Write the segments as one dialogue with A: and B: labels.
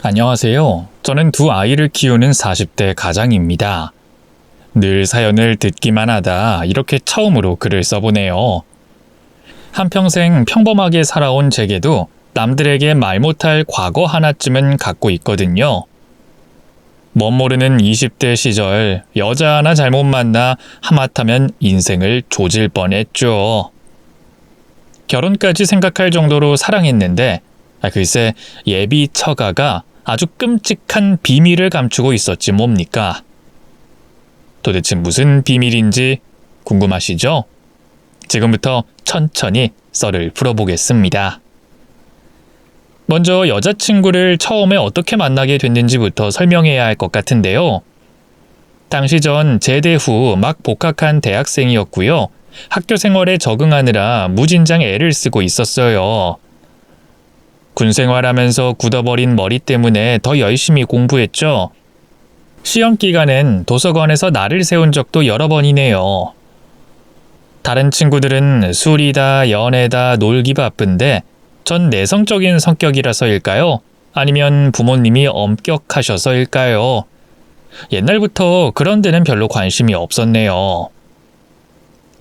A: 안녕하세요. 저는 두 아이를 키우는 40대 가장입니다. 늘 사연을 듣기만 하다 이렇게 처음으로 글을 써보네요. 한평생 평범하게 살아온 제게도 남들에게 말 못할 과거 하나쯤은 갖고 있거든요. 멋모르는 20대 시절 여자 하나 잘못 만나 하마터면 인생을 조질 뻔했죠. 결혼까지 생각할 정도로 사랑했는데 글쎄 예비 처가가 아주 끔찍한 비밀을 감추고 있었지 뭡니까? 도대체 무슨 비밀인지 궁금하시죠? 지금부터 천천히 썰을 풀어보겠습니다. 먼저 여자친구를 처음에 어떻게 만나게 됐는지부터 설명해야 할 것 같은데요. 당시 전 제대 후 막 복학한 대학생이었고요. 학교 생활에 적응하느라 무진장 애를 쓰고 있었어요. 군 생활하면서 굳어버린 머리 때문에 더 열심히 공부했죠. 시험 기간엔 도서관에서 날을 세운 적도 여러 번이네요. 다른 친구들은 술이다, 연애다, 놀기 바쁜데 전 내성적인 성격이라서일까요? 아니면 부모님이 엄격하셔서일까요? 옛날부터 그런 데는 별로 관심이 없었네요.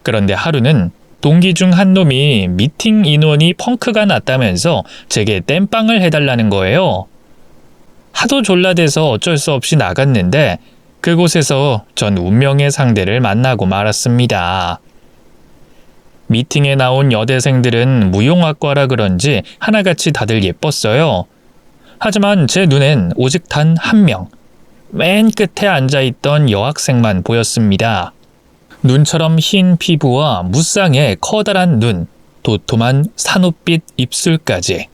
A: 그런데 하루는 동기 중 한 놈이 미팅 인원이 펑크가 났다면서 제게 땜빵을 해달라는 거예요. 하도 졸라대서 어쩔 수 없이 나갔는데 그곳에서 전 운명의 상대를 만나고 말았습니다. 미팅에 나온 여대생들은 무용학과라 그런지 하나같이 다들 예뻤어요. 하지만 제 눈엔 오직 단 한 명, 맨 끝에 앉아있던 여학생만 보였습니다. 눈처럼 흰 피부와 무쌍의 커다란 눈, 도톰한 산호빛 입술까지.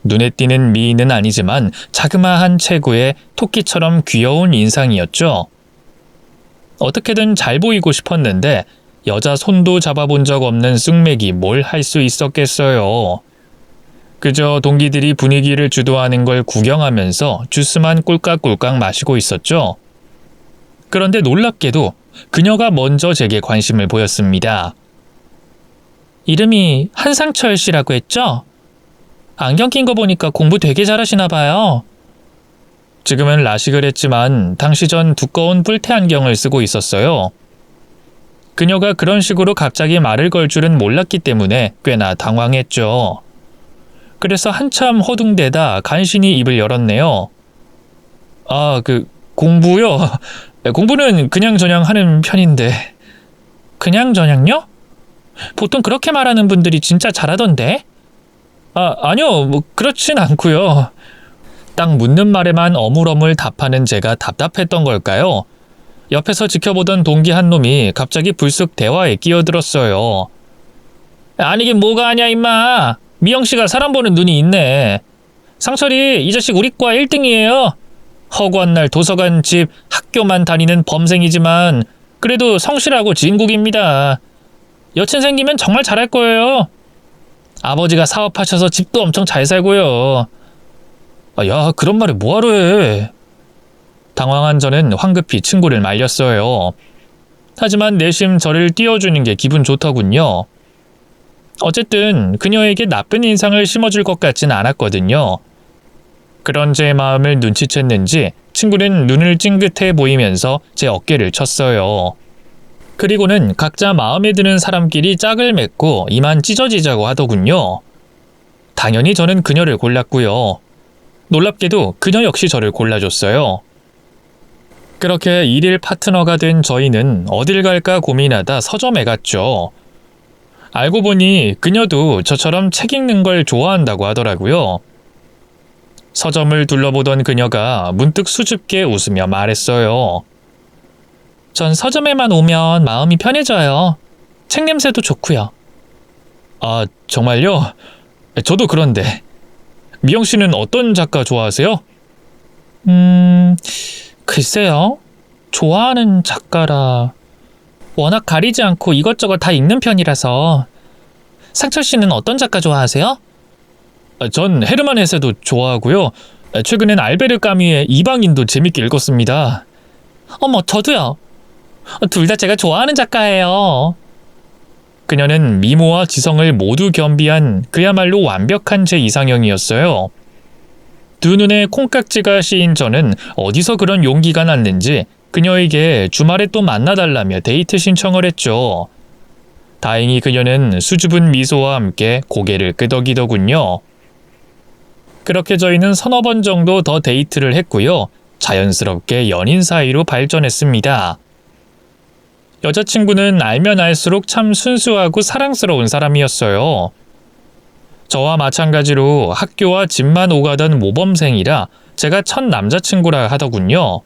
A: 눈에 띄는 미인은 아니지만 자그마한 체구에 토끼처럼 귀여운 인상이었죠. 어떻게든 잘 보이고 싶었는데 여자 손도 잡아본 적 없는 쑥맥이 뭘 할 수 있었겠어요. 그저 동기들이 분위기를 주도하는 걸 구경하면서 주스만 꿀깍꿀깍 마시고 있었죠. 그런데 놀랍게도 그녀가 먼저 제게 관심을 보였습니다. 이름이 한상철 씨라고 했죠? 안경 낀 거 보니까 공부 되게 잘하시나 봐요. 지금은 라식을 했지만 당시 전 두꺼운 뿔테 안경을 쓰고 있었어요. 그녀가 그런 식으로 갑자기 말을 걸 줄은 몰랐기 때문에 꽤나 당황했죠. 그래서 한참 허둥대다 간신히 입을 열었네요. 공부요? 공부는 그냥저냥 하는 편인데. 그냥저냥요? 보통 그렇게 말하는 분들이 진짜 잘하던데? 아니요, 그렇진 않고요. 딱 묻는 말에만 어물어물 답하는 제가 답답했던 걸까요? 옆에서 지켜보던 동기 한 놈이 갑자기 불쑥 대화에 끼어들었어요. 아니긴 뭐가 아냐 임마. 미영씨가 사람 보는 눈이 있네. 상철이 이 자식 우리 과 1등이에요. 허구한 날 도서관 집 학교만 다니는 범생이지만 그래도 성실하고 진국입니다. 여친 생기면 정말 잘할 거예요. 아버지가 사업하셔서 집도 엄청 잘 살고요. 야, 그런 말을 뭐하러 해. 당황한 저는 황급히 친구를 말렸어요. 하지만 내심 저를 띄워주는 게 기분 좋더군요. 어쨌든 그녀에게 나쁜 인상을 심어줄 것 같진 않았거든요. 그런 제 마음을 눈치챘는지 친구는 눈을 찡긋해 보이면서 제 어깨를 쳤어요. 그리고는 각자 마음에 드는 사람끼리 짝을 맺고 이만 찢어지자고 하더군요. 당연히 저는 그녀를 골랐고요. 놀랍게도 그녀 역시 저를 골라줬어요. 그렇게 일일 파트너가 된 저희는 어딜 갈까 고민하다 서점에 갔죠. 알고 보니 그녀도 저처럼 책 읽는 걸 좋아한다고 하더라고요. 서점을 둘러보던 그녀가 문득 수줍게 웃으며 말했어요. 전 서점에만 오면 마음이 편해져요. 책 냄새도 좋고요. 정말요? 저도 그런데. 미영 씨는 어떤 작가 좋아하세요? 글쎄요. 좋아하는 작가라. 워낙 가리지 않고 이것저것 다 읽는 편이라서. 상철 씨는 어떤 작가 좋아하세요? 전 헤르만 헤세도 좋아하고요. 최근엔 알베르 까뮈의 이방인도 재밌게 읽었습니다. 어머, 저도요. 둘 다 제가 좋아하는 작가예요. 그녀는 미모와 지성을 모두 겸비한 그야말로 완벽한 제 이상형이었어요. 두 눈에 콩깍지가 씌인 저는 어디서 그런 용기가 났는지 그녀에게 주말에 또 만나달라며 데이트 신청을 했죠. 다행히 그녀는 수줍은 미소와 함께 고개를 끄덕이더군요. 그렇게 저희는 서너 번 정도 더 데이트를 했고요. 자연스럽게 연인 사이로 발전했습니다. 여자친구는 알면 알수록 참 순수하고 사랑스러운 사람이었어요. 저와 마찬가지로 학교와 집만 오가던 모범생이라 제가 첫 남자친구라 하더군요.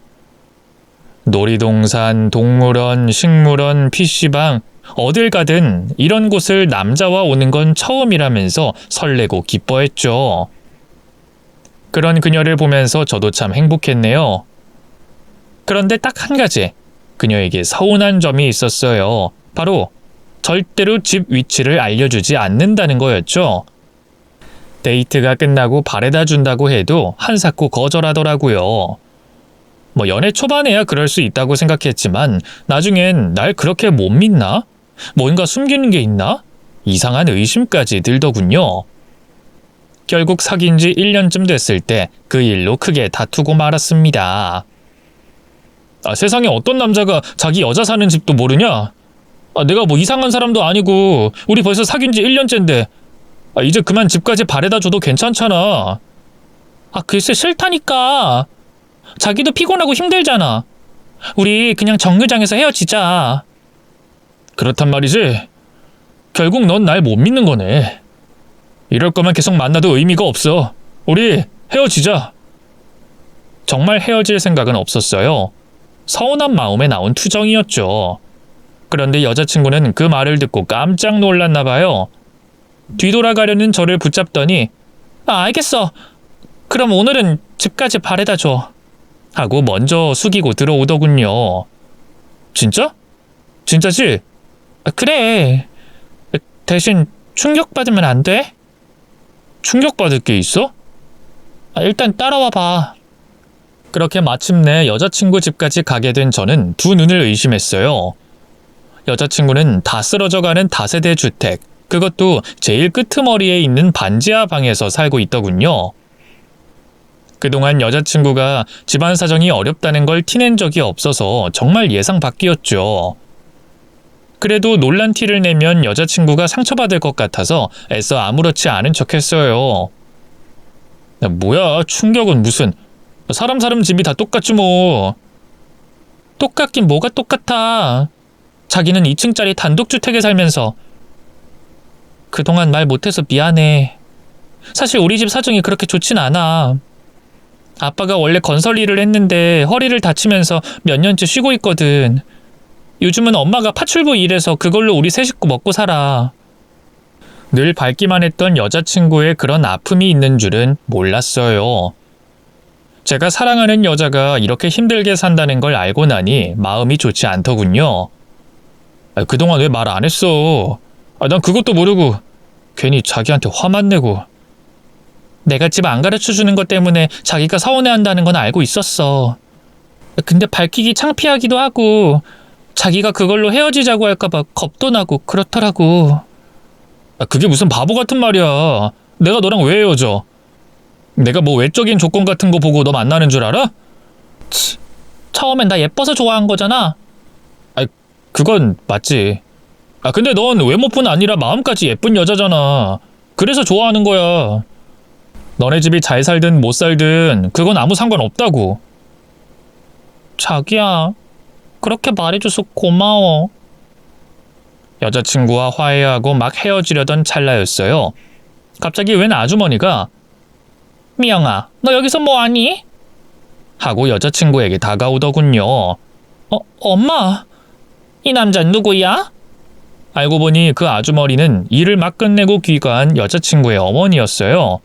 A: 놀이동산, 동물원, 식물원, PC방, 어딜 가든 이런 곳을 남자와 오는 건 처음이라면서 설레고 기뻐했죠. 그런 그녀를 보면서 저도 참 행복했네요. 그런데 딱 한 가지, 그녀에게 서운한 점이 있었어요. 바로 절대로 집 위치를 알려주지 않는다는 거였죠. 데이트가 끝나고 바래다 준다고 해도 한사코 거절하더라고요. 뭐 연애 초반에야 그럴 수 있다고 생각했지만 나중엔 날 그렇게 못 믿나? 뭔가 숨기는 게 있나? 이상한 의심까지 들더군요. 결국 사귄 지 1년쯤 됐을 때 그 일로 크게 다투고 말았습니다. 세상에 어떤 남자가 자기 여자 사는 집도 모르냐? 내가 뭐 이상한 사람도 아니고 우리 벌써 사귄 지 1년째인데 이제 그만 집까지 바래다 줘도 괜찮잖아. 글쎄 싫다니까. 자기도 피곤하고 힘들잖아. 우리 그냥 정류장에서 헤어지자. 그렇단 말이지. 결국 넌 날 못 믿는 거네. 이럴 거면 계속 만나도 의미가 없어. 우리 헤어지자. 정말 헤어질 생각은 없었어요. 서운한 마음에 나온 투정이었죠. 그런데 여자친구는 그 말을 듣고 깜짝 놀랐나 봐요. 뒤돌아가려는 저를 붙잡더니 알겠어. 그럼 오늘은 집까지 바래다 줘. 하고 먼저 숙이고 들어오더군요. 진짜? 진짜지? 그래. 대신 충격받으면 안 돼? 충격받을 게 있어? 일단 따라와 봐. 그렇게 마침내 여자친구 집까지 가게 된 저는 두 눈을 의심했어요. 여자친구는 다 쓰러져가는 다세대 주택, 그것도 제일 끄트머리에 있는 반지하 방에서 살고 있더군요. 그동안 여자친구가 집안 사정이 어렵다는 걸 티낸 적이 없어서 정말 예상 밖이었죠. 그래도 놀란 티를 내면 여자친구가 상처받을 것 같아서 애써 아무렇지 않은 척했어요. 뭐야, 충격은 무슨. 사람 집이 다 똑같지 뭐. 똑같긴 뭐가 똑같아. 자기는 2층짜리 단독주택에 살면서. 그동안 말 못해서 미안해. 사실 우리 집 사정이 그렇게 좋진 않아. 아빠가 원래 건설 일을 했는데 허리를 다치면서 몇 년째 쉬고 있거든. 요즘은 엄마가 파출부 일해서 그걸로 우리 세 식구 먹고 살아. 늘 밝기만 했던 여자친구의 그런 아픔이 있는 줄은 몰랐어요. 제가 사랑하는 여자가 이렇게 힘들게 산다는 걸 알고 나니 마음이 좋지 않더군요. 그동안 왜 말 안 했어? 난 그것도 모르고 괜히 자기한테 화만 내고. 내가 집 안 가르쳐주는 것 때문에 자기가 서운해한다는 건 알고 있었어. 근데 밝히기 창피하기도 하고 자기가 그걸로 헤어지자고 할까봐 겁도 나고 그렇더라고. 그게 무슨 바보 같은 말이야. 내가 너랑 왜 헤어져? 내가 뭐 외적인 조건 같은 거 보고 너 만나는 줄 알아? 처음엔 나 예뻐서 좋아한 거잖아. 그건 맞지. 근데 넌 외모뿐 아니라 마음까지 예쁜 여자잖아. 그래서 좋아하는 거야. 너네 집이 잘 살든 못 살든 그건 아무 상관없다고. 자기야, 그렇게 말해줘서 고마워. 여자친구와 화해하고 막 헤어지려던 찰나였어요. 갑자기 웬 아주머니가 미영아, 너 여기서 뭐하니? 하고 여자친구에게 다가오더군요. 엄마, 이 남자는 누구야? 알고 보니 그 아주머니는 일을 막 끝내고 귀가한 여자친구의 어머니였어요.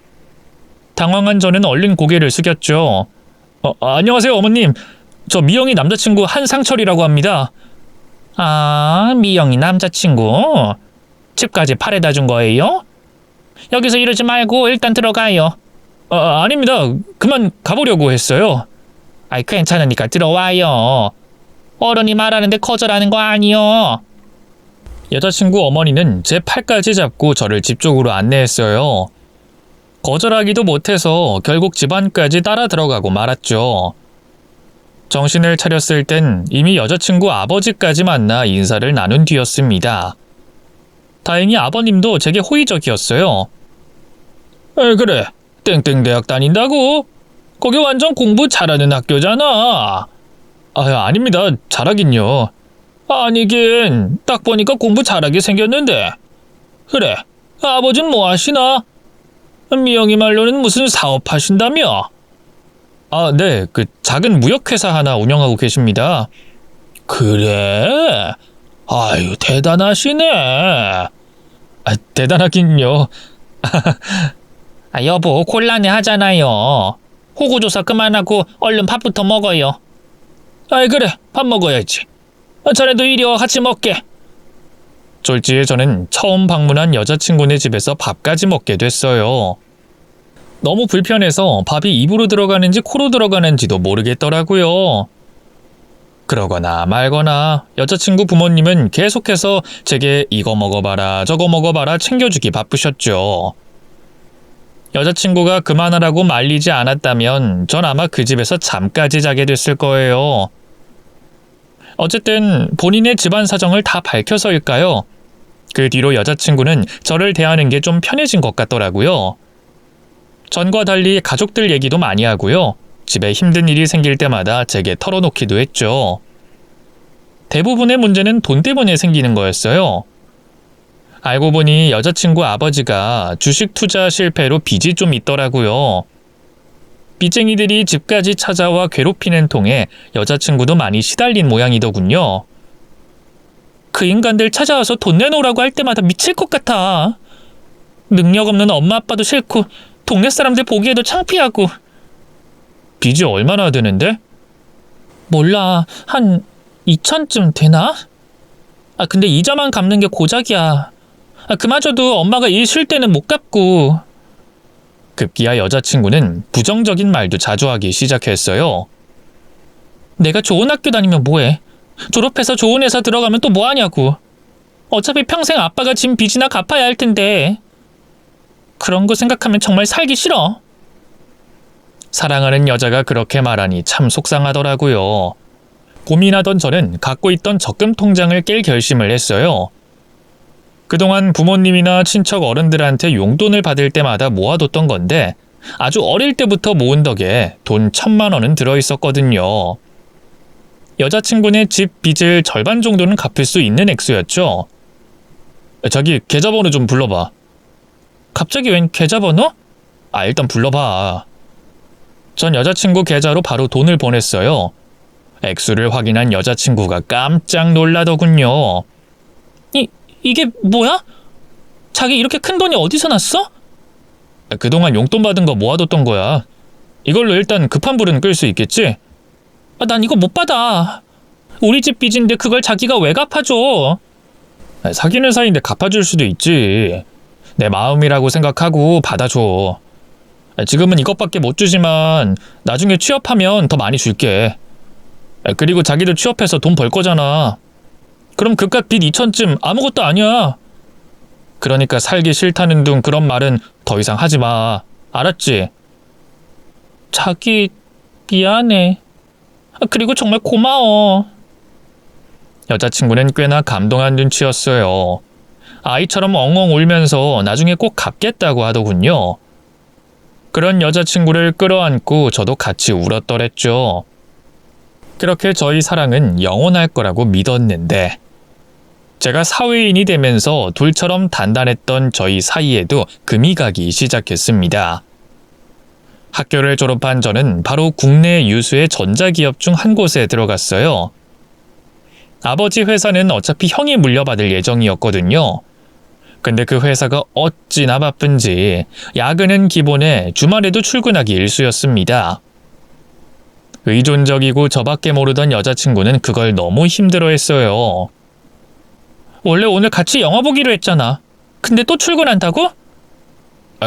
A: 당황한 저는 얼른 고개를 숙였죠. 안녕하세요 어머님. 저 미영이 남자친구 한상철이라고 합니다. 미영이 남자친구? 집까지 바래다 준 거예요? 여기서 이러지 말고 일단 들어가요. 아닙니다. 그만 가보려고 했어요. 괜찮으니까 들어와요. 어른이 말하는데 거절하는 거 아니요. 여자친구 어머니는 제 팔까지 잡고 저를 집 쪽으로 안내했어요. 거절하기도 못해서 결국 집안까지 따라 들어가고 말았죠. 정신을 차렸을 땐 이미 여자친구 아버지까지 만나 인사를 나눈 뒤였습니다. 다행히 아버님도 제게 호의적이었어요. 그래, 땡땡 대학 다닌다고? 거기 완전 공부 잘하는 학교잖아. 아닙니다. 잘하긴요. 아니긴, 딱 보니까 공부 잘하게 생겼는데. 그래, 아버진 뭐 하시나? 미영이 말로는 무슨 사업하신다며? 네, 작은 무역회사 하나 운영하고 계십니다. 그래? 아유, 대단하시네. 대단하긴요. 여보, 곤란해 하잖아요. 호구조사 그만하고 얼른 밥부터 먹어요. 그래, 밥 먹어야지. 자네도 이리 와 같이 먹게. 졸지에 저는 처음 방문한 여자친구네 집에서 밥까지 먹게 됐어요. 너무 불편해서 밥이 입으로 들어가는지 코로 들어가는지도 모르겠더라고요. 그러거나 말거나 여자친구 부모님은 계속해서 제게 이거 먹어봐라 저거 먹어봐라 챙겨주기 바쁘셨죠. 여자친구가 그만하라고 말리지 않았다면 전 아마 그 집에서 잠까지 자게 됐을 거예요. 어쨌든 본인의 집안 사정을 다 밝혀서일까요? 그 뒤로 여자친구는 저를 대하는 게 좀 편해진 것 같더라고요. 전과 달리 가족들 얘기도 많이 하고요. 집에 힘든 일이 생길 때마다 제게 털어놓기도 했죠. 대부분의 문제는 돈 때문에 생기는 거였어요. 알고 보니 여자친구 아버지가 주식 투자 실패로 빚이 좀 있더라고요. 빚쟁이들이 집까지 찾아와 괴롭히는 통에 여자친구도 많이 시달린 모양이더군요. 그 인간들 찾아와서 돈 내놓으라고 할 때마다 미칠 것 같아. 능력 없는 엄마 아빠도 싫고 동네 사람들 보기에도 창피하고. 빚이 얼마나 되는데? 몰라, 한 2천쯤 되나? 근데 이자만 갚는 게 고작이야. 그마저도 엄마가 일 쉴 때는 못 갚고. 급기야 여자친구는 부정적인 말도 자주 하기 시작했어요. 내가 좋은 학교 다니면 뭐해? 졸업해서 좋은 회사 들어가면 또 뭐하냐고. 어차피 평생 아빠가 진 빚이나 갚아야 할 텐데. 그런 거 생각하면 정말 살기 싫어. 사랑하는 여자가 그렇게 말하니 참 속상하더라고요. 고민하던 저는 갖고 있던 적금 통장을 깰 결심을 했어요. 그동안 부모님이나 친척 어른들한테 용돈을 받을 때마다 모아뒀던 건데 아주 어릴 때부터 모은 덕에 돈 1,000만 원은 들어있었거든요. 여자친구네 집 빚을 절반 정도는 갚을 수 있는 액수였죠. 자기 계좌번호 좀 불러봐. 갑자기 웬 계좌번호? 일단 불러봐. 전 여자친구 계좌로 바로 돈을 보냈어요. 액수를 확인한 여자친구가 깜짝 놀라더군요. 이게 뭐야? 자기 이렇게 큰 돈이 어디서 났어? 그동안 용돈 받은 거 모아뒀던 거야. 이걸로 일단 급한 불은 끌 수 있겠지? 난 이거 못 받아. 우리 집 빚인데 그걸 자기가 왜 갚아줘? 사귀는 사이인데 갚아줄 수도 있지. 내 마음이라고 생각하고 받아줘. 지금은 이것밖에 못 주지만 나중에 취업하면 더 많이 줄게. 그리고 자기도 취업해서 돈 벌 거잖아. 그럼 그깟 빚 2천쯤 아무것도 아니야. 그러니까 살기 싫다는 둥 그런 말은 더 이상 하지 마. 알았지? 자기 미안해. 그리고 정말 고마워. 여자친구는 꽤나 감동한 눈치였어요. 아이처럼 엉엉 울면서 나중에 꼭 갚겠다고 하더군요. 그런 여자친구를 끌어안고 저도 같이 울었더랬죠. 그렇게 저희 사랑은 영원할 거라고 믿었는데 제가 사회인이 되면서 돌처럼 단단했던 저희 사이에도 금이 가기 시작했습니다. 학교를 졸업한 저는 바로 국내 유수의 전자기업 중 한 곳에 들어갔어요. 아버지 회사는 어차피 형이 물려받을 예정이었거든요. 근데 그 회사가 어찌나 바쁜지 야근은 기본에 주말에도 출근하기 일쑤였습니다. 의존적이고 저밖에 모르던 여자친구는 그걸 너무 힘들어했어요. 원래 오늘 같이 영화 보기로 했잖아. 근데 또 출근한다고?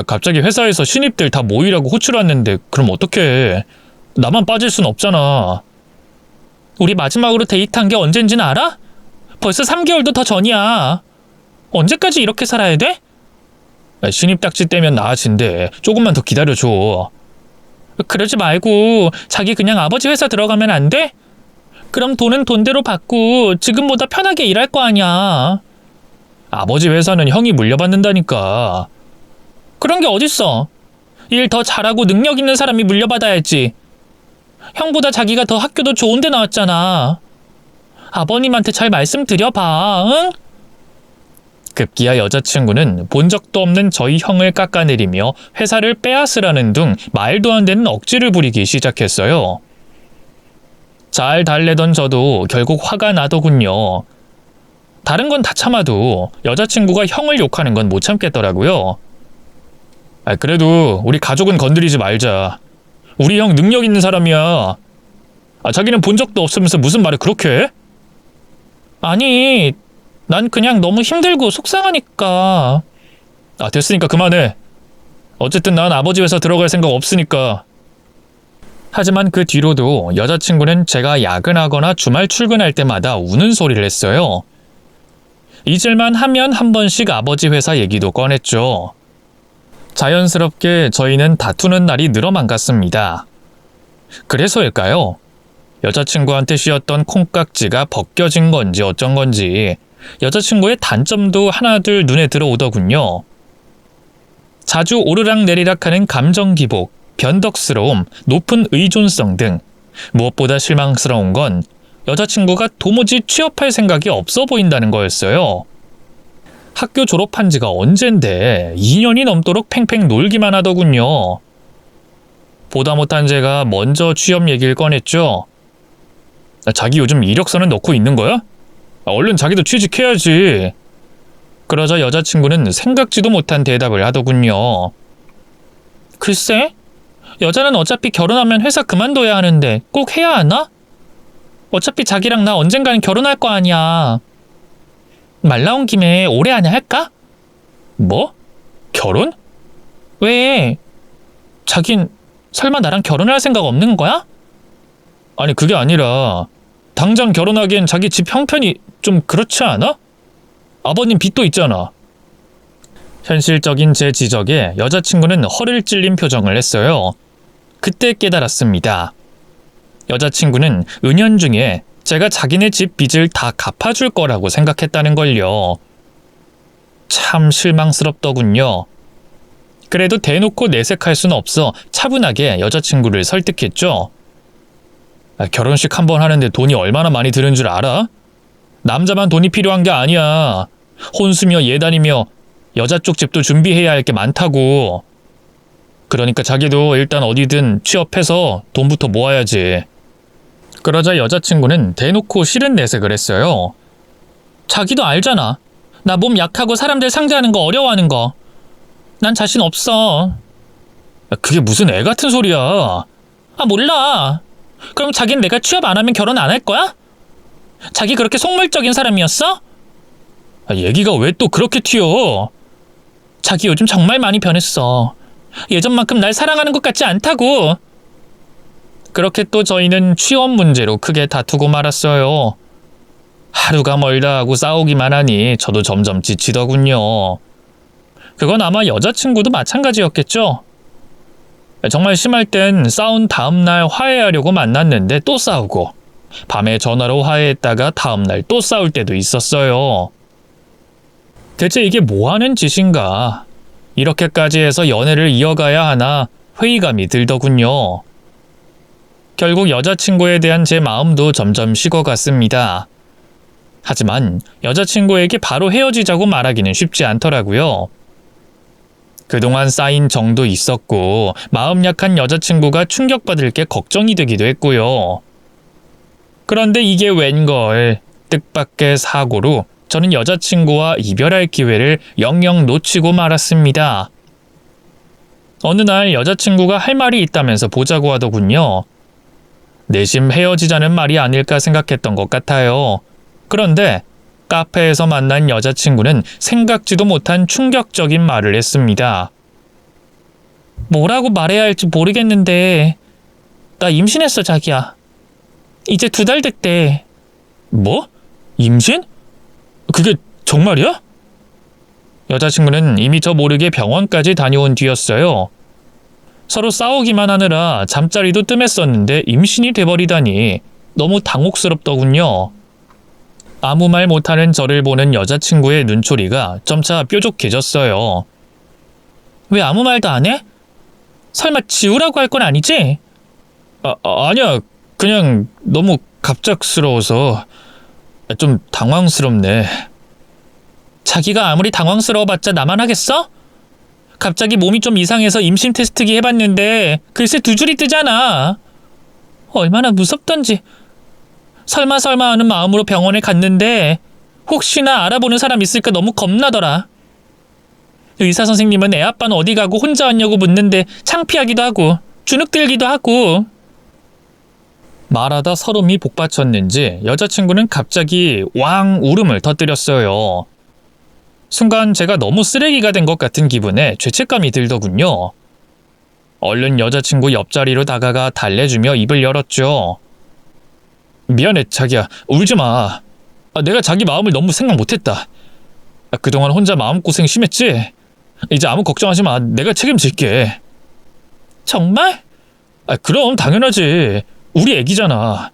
A: 갑자기 회사에서 신입들 다 모이라고 호출왔는데 그럼 어떡해. 나만 빠질 순 없잖아. 우리 마지막으로 데이트한 게 언젠지는 알아? 벌써 3개월도 더 전이야. 언제까지 이렇게 살아야 돼? 신입 딱지 떼면 나아진대. 조금만 더 기다려줘. 그러지 말고 자기 그냥 아버지 회사 들어가면 안 돼? 그럼 돈은 돈대로 받고 지금보다 편하게 일할 거 아니야. 아버지 회사는 형이 물려받는다니까. 그런 게 어딨어. 일 더 잘하고 능력 있는 사람이 물려받아야지. 형보다 자기가 더 학교도 좋은 데 나왔잖아. 아버님한테 잘 말씀드려봐, 응? 급기야 여자친구는 본 적도 없는 저희 형을 깎아내리며 회사를 빼앗으라는 등 말도 안 되는 억지를 부리기 시작했어요. 잘 달래던 저도 결국 화가 나더군요. 다른 건 다 참아도 여자친구가 형을 욕하는 건 못 참겠더라고요. 그래도 우리 가족은 건드리지 말자. 우리 형 능력 있는 사람이야. 자기는 본 적도 없으면서 무슨 말을 그렇게 해? 아니, 난 그냥 너무 힘들고 속상하니까. 됐으니까 그만해. 어쨌든 난 아버지 회사 들어갈 생각 없으니까. 하지만 그 뒤로도 여자친구는 제가 야근하거나 주말 출근할 때마다 우는 소리를 했어요. 잊을만 하면 한 번씩 아버지 회사 얘기도 꺼냈죠. 자연스럽게 저희는 다투는 날이 늘어만 갔습니다. 그래서일까요? 여자친구한테 씌었던 콩깍지가 벗겨진 건지 어쩐 건지 여자친구의 단점도 하나둘 눈에 들어오더군요. 자주 오르락내리락하는 감정 기복, 변덕스러움, 높은 의존성 등 무엇보다 실망스러운 건 여자친구가 도무지 취업할 생각이 없어 보인다는 거였어요. 학교 졸업한 지가 언젠데 2년이 넘도록 팽팽 놀기만 하더군요. 보다 못한 제가 먼저 취업 얘기를 꺼냈죠. 자기 요즘 이력서는 넣고 있는 거야? 얼른 자기도 취직해야지. 그러자 여자친구는 생각지도 못한 대답을 하더군요. 글쎄, 여자는 어차피 결혼하면 회사 그만둬야 하는데 꼭 해야 하나? 어차피 자기랑 나 언젠가는 결혼할 거 아니야. 말 나온 김에 올해 안에 할까? 뭐? 결혼? 왜? 자긴 설마 나랑 결혼할 생각 없는 거야? 아니 그게 아니라 당장 결혼하기엔 자기 집 형편이 좀 그렇지 않아? 아버님 빚도 있잖아. 현실적인 제 지적에 여자친구는 허를 찔린 표정을 했어요. 그때 깨달았습니다. 여자친구는 은연중에 제가 자기네 집 빚을 다 갚아줄 거라고 생각했다는 걸요. 참 실망스럽더군요. 그래도 대놓고 내색할 수는 없어 차분하게 여자친구를 설득했죠. 결혼식 한 번 하는데 돈이 얼마나 많이 드는 줄 알아? 남자만 돈이 필요한 게 아니야. 혼수며 예단이며 여자 쪽 집도 준비해야 할 게 많다고. 그러니까 자기도 일단 어디든 취업해서 돈부터 모아야지. 그러자 여자친구는 대놓고 싫은 내색을 했어요. 자기도 알잖아. 나 몸 약하고 사람들 상대하는 거 어려워하는 거. 난 자신 없어. 그게 무슨 애 같은 소리야. 몰라. 그럼 자긴 내가 취업 안 하면 결혼 안 할 거야? 자기 그렇게 속물적인 사람이었어? 얘기가 왜 또 그렇게 튀어? 자기 요즘 정말 많이 변했어. 예전만큼 날 사랑하는 것 같지 않다고. 그렇게 또 저희는 취업 문제로 크게 다투고 말았어요. 하루가 멀다 하고 싸우기만 하니 저도 점점 지치더군요. 그건 아마 여자친구도 마찬가지였겠죠? 정말 심할 땐 싸운 다음날 화해하려고 만났는데 또 싸우고 밤에 전화로 화해했다가 다음날 또 싸울 때도 있었어요. 대체 이게 뭐하는 짓인가? 이렇게까지 해서 연애를 이어가야 하나 회의감이 들더군요. 결국 여자친구에 대한 제 마음도 점점 식어갔습니다. 하지만 여자친구에게 바로 헤어지자고 말하기는 쉽지 않더라고요. 그동안 쌓인 정도 있었고 마음 약한 여자친구가 충격받을 게 걱정이 되기도 했고요. 그런데 이게 웬걸 뜻밖의 사고로 저는 여자친구와 이별할 기회를 영영 놓치고 말았습니다. 어느 날 여자친구가 할 말이 있다면서 보자고 하더군요. 내심 헤어지자는 말이 아닐까 생각했던 것 같아요. 그런데 카페에서 만난 여자친구는 생각지도 못한 충격적인 말을 했습니다. 뭐라고 말해야 할지 모르겠는데 나 임신했어 자기야. 이제 2달 됐대. 뭐? 임신? 그게 정말이야? 여자친구는 이미 저 모르게 병원까지 다녀온 뒤였어요. 서로 싸우기만 하느라 잠자리도 뜸했었는데 임신이 돼버리다니 너무 당혹스럽더군요. 아무 말 못하는 저를 보는 여자친구의 눈초리가 점차 뾰족해졌어요. 왜 아무 말도 안 해? 설마 지우라고 할 건 아니지? 아니야. 그냥 너무 갑작스러워서 좀 당황스럽네. 자기가 아무리 당황스러워봤자 나만 하겠어? 갑자기 몸이 좀 이상해서 임신 테스트기 해봤는데 글쎄 2줄이 뜨잖아. 얼마나 무섭던지. 설마 하는 마음으로 병원에 갔는데 혹시나 알아보는 사람 있을까 너무 겁나더라. 의사 선생님은 애 아빠는 어디 가고 혼자 왔냐고 묻는데 창피하기도 하고 주눅들기도 하고. 말하다 서름이 복받쳤는지 여자친구는 갑자기 왕 울음을 터뜨렸어요. 순간 제가 너무 쓰레기가 된 것 같은 기분에 죄책감이 들더군요. 얼른 여자친구 옆자리로 다가가 달래주며 입을 열었죠. 미안해 자기야, 울지 마. 내가 자기 마음을 너무 생각 못했다. 그동안 혼자 마음고생 심했지? 이제 아무 걱정하지 마. 내가 책임질게. 정말? 그럼 당연하지. 우리 애기잖아.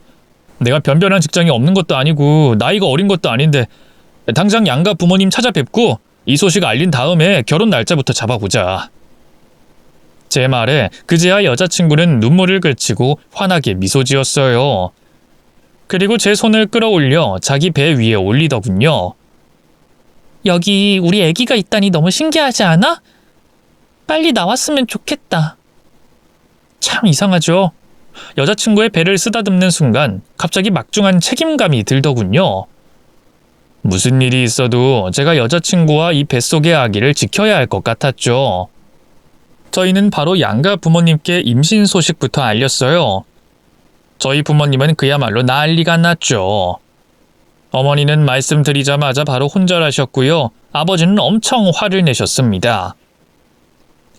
A: 내가 변변한 직장이 없는 것도 아니고 나이가 어린 것도 아닌데 당장 양가 부모님 찾아뵙고 이 소식 알린 다음에 결혼 날짜부터 잡아보자. 제 말에 그제야 여자친구는 눈물을 그치고 환하게 미소 지었어요. 그리고 제 손을 끌어올려 자기 배 위에 올리더군요. 여기 우리 애기가 있다니 너무 신기하지 않아? 빨리 나왔으면 좋겠다. 참 이상하죠? 여자친구의 배를 쓰다듬는 순간 갑자기 막중한 책임감이 들더군요. 무슨 일이 있어도 제가 여자친구와 이 뱃속의 아기를 지켜야 할 것 같았죠. 저희는 바로 양가 부모님께 임신 소식부터 알렸어요. 저희 부모님은 그야말로 난리가 났죠. 어머니는 말씀드리자마자 바로 혼절하셨고요. 아버지는 엄청 화를 내셨습니다.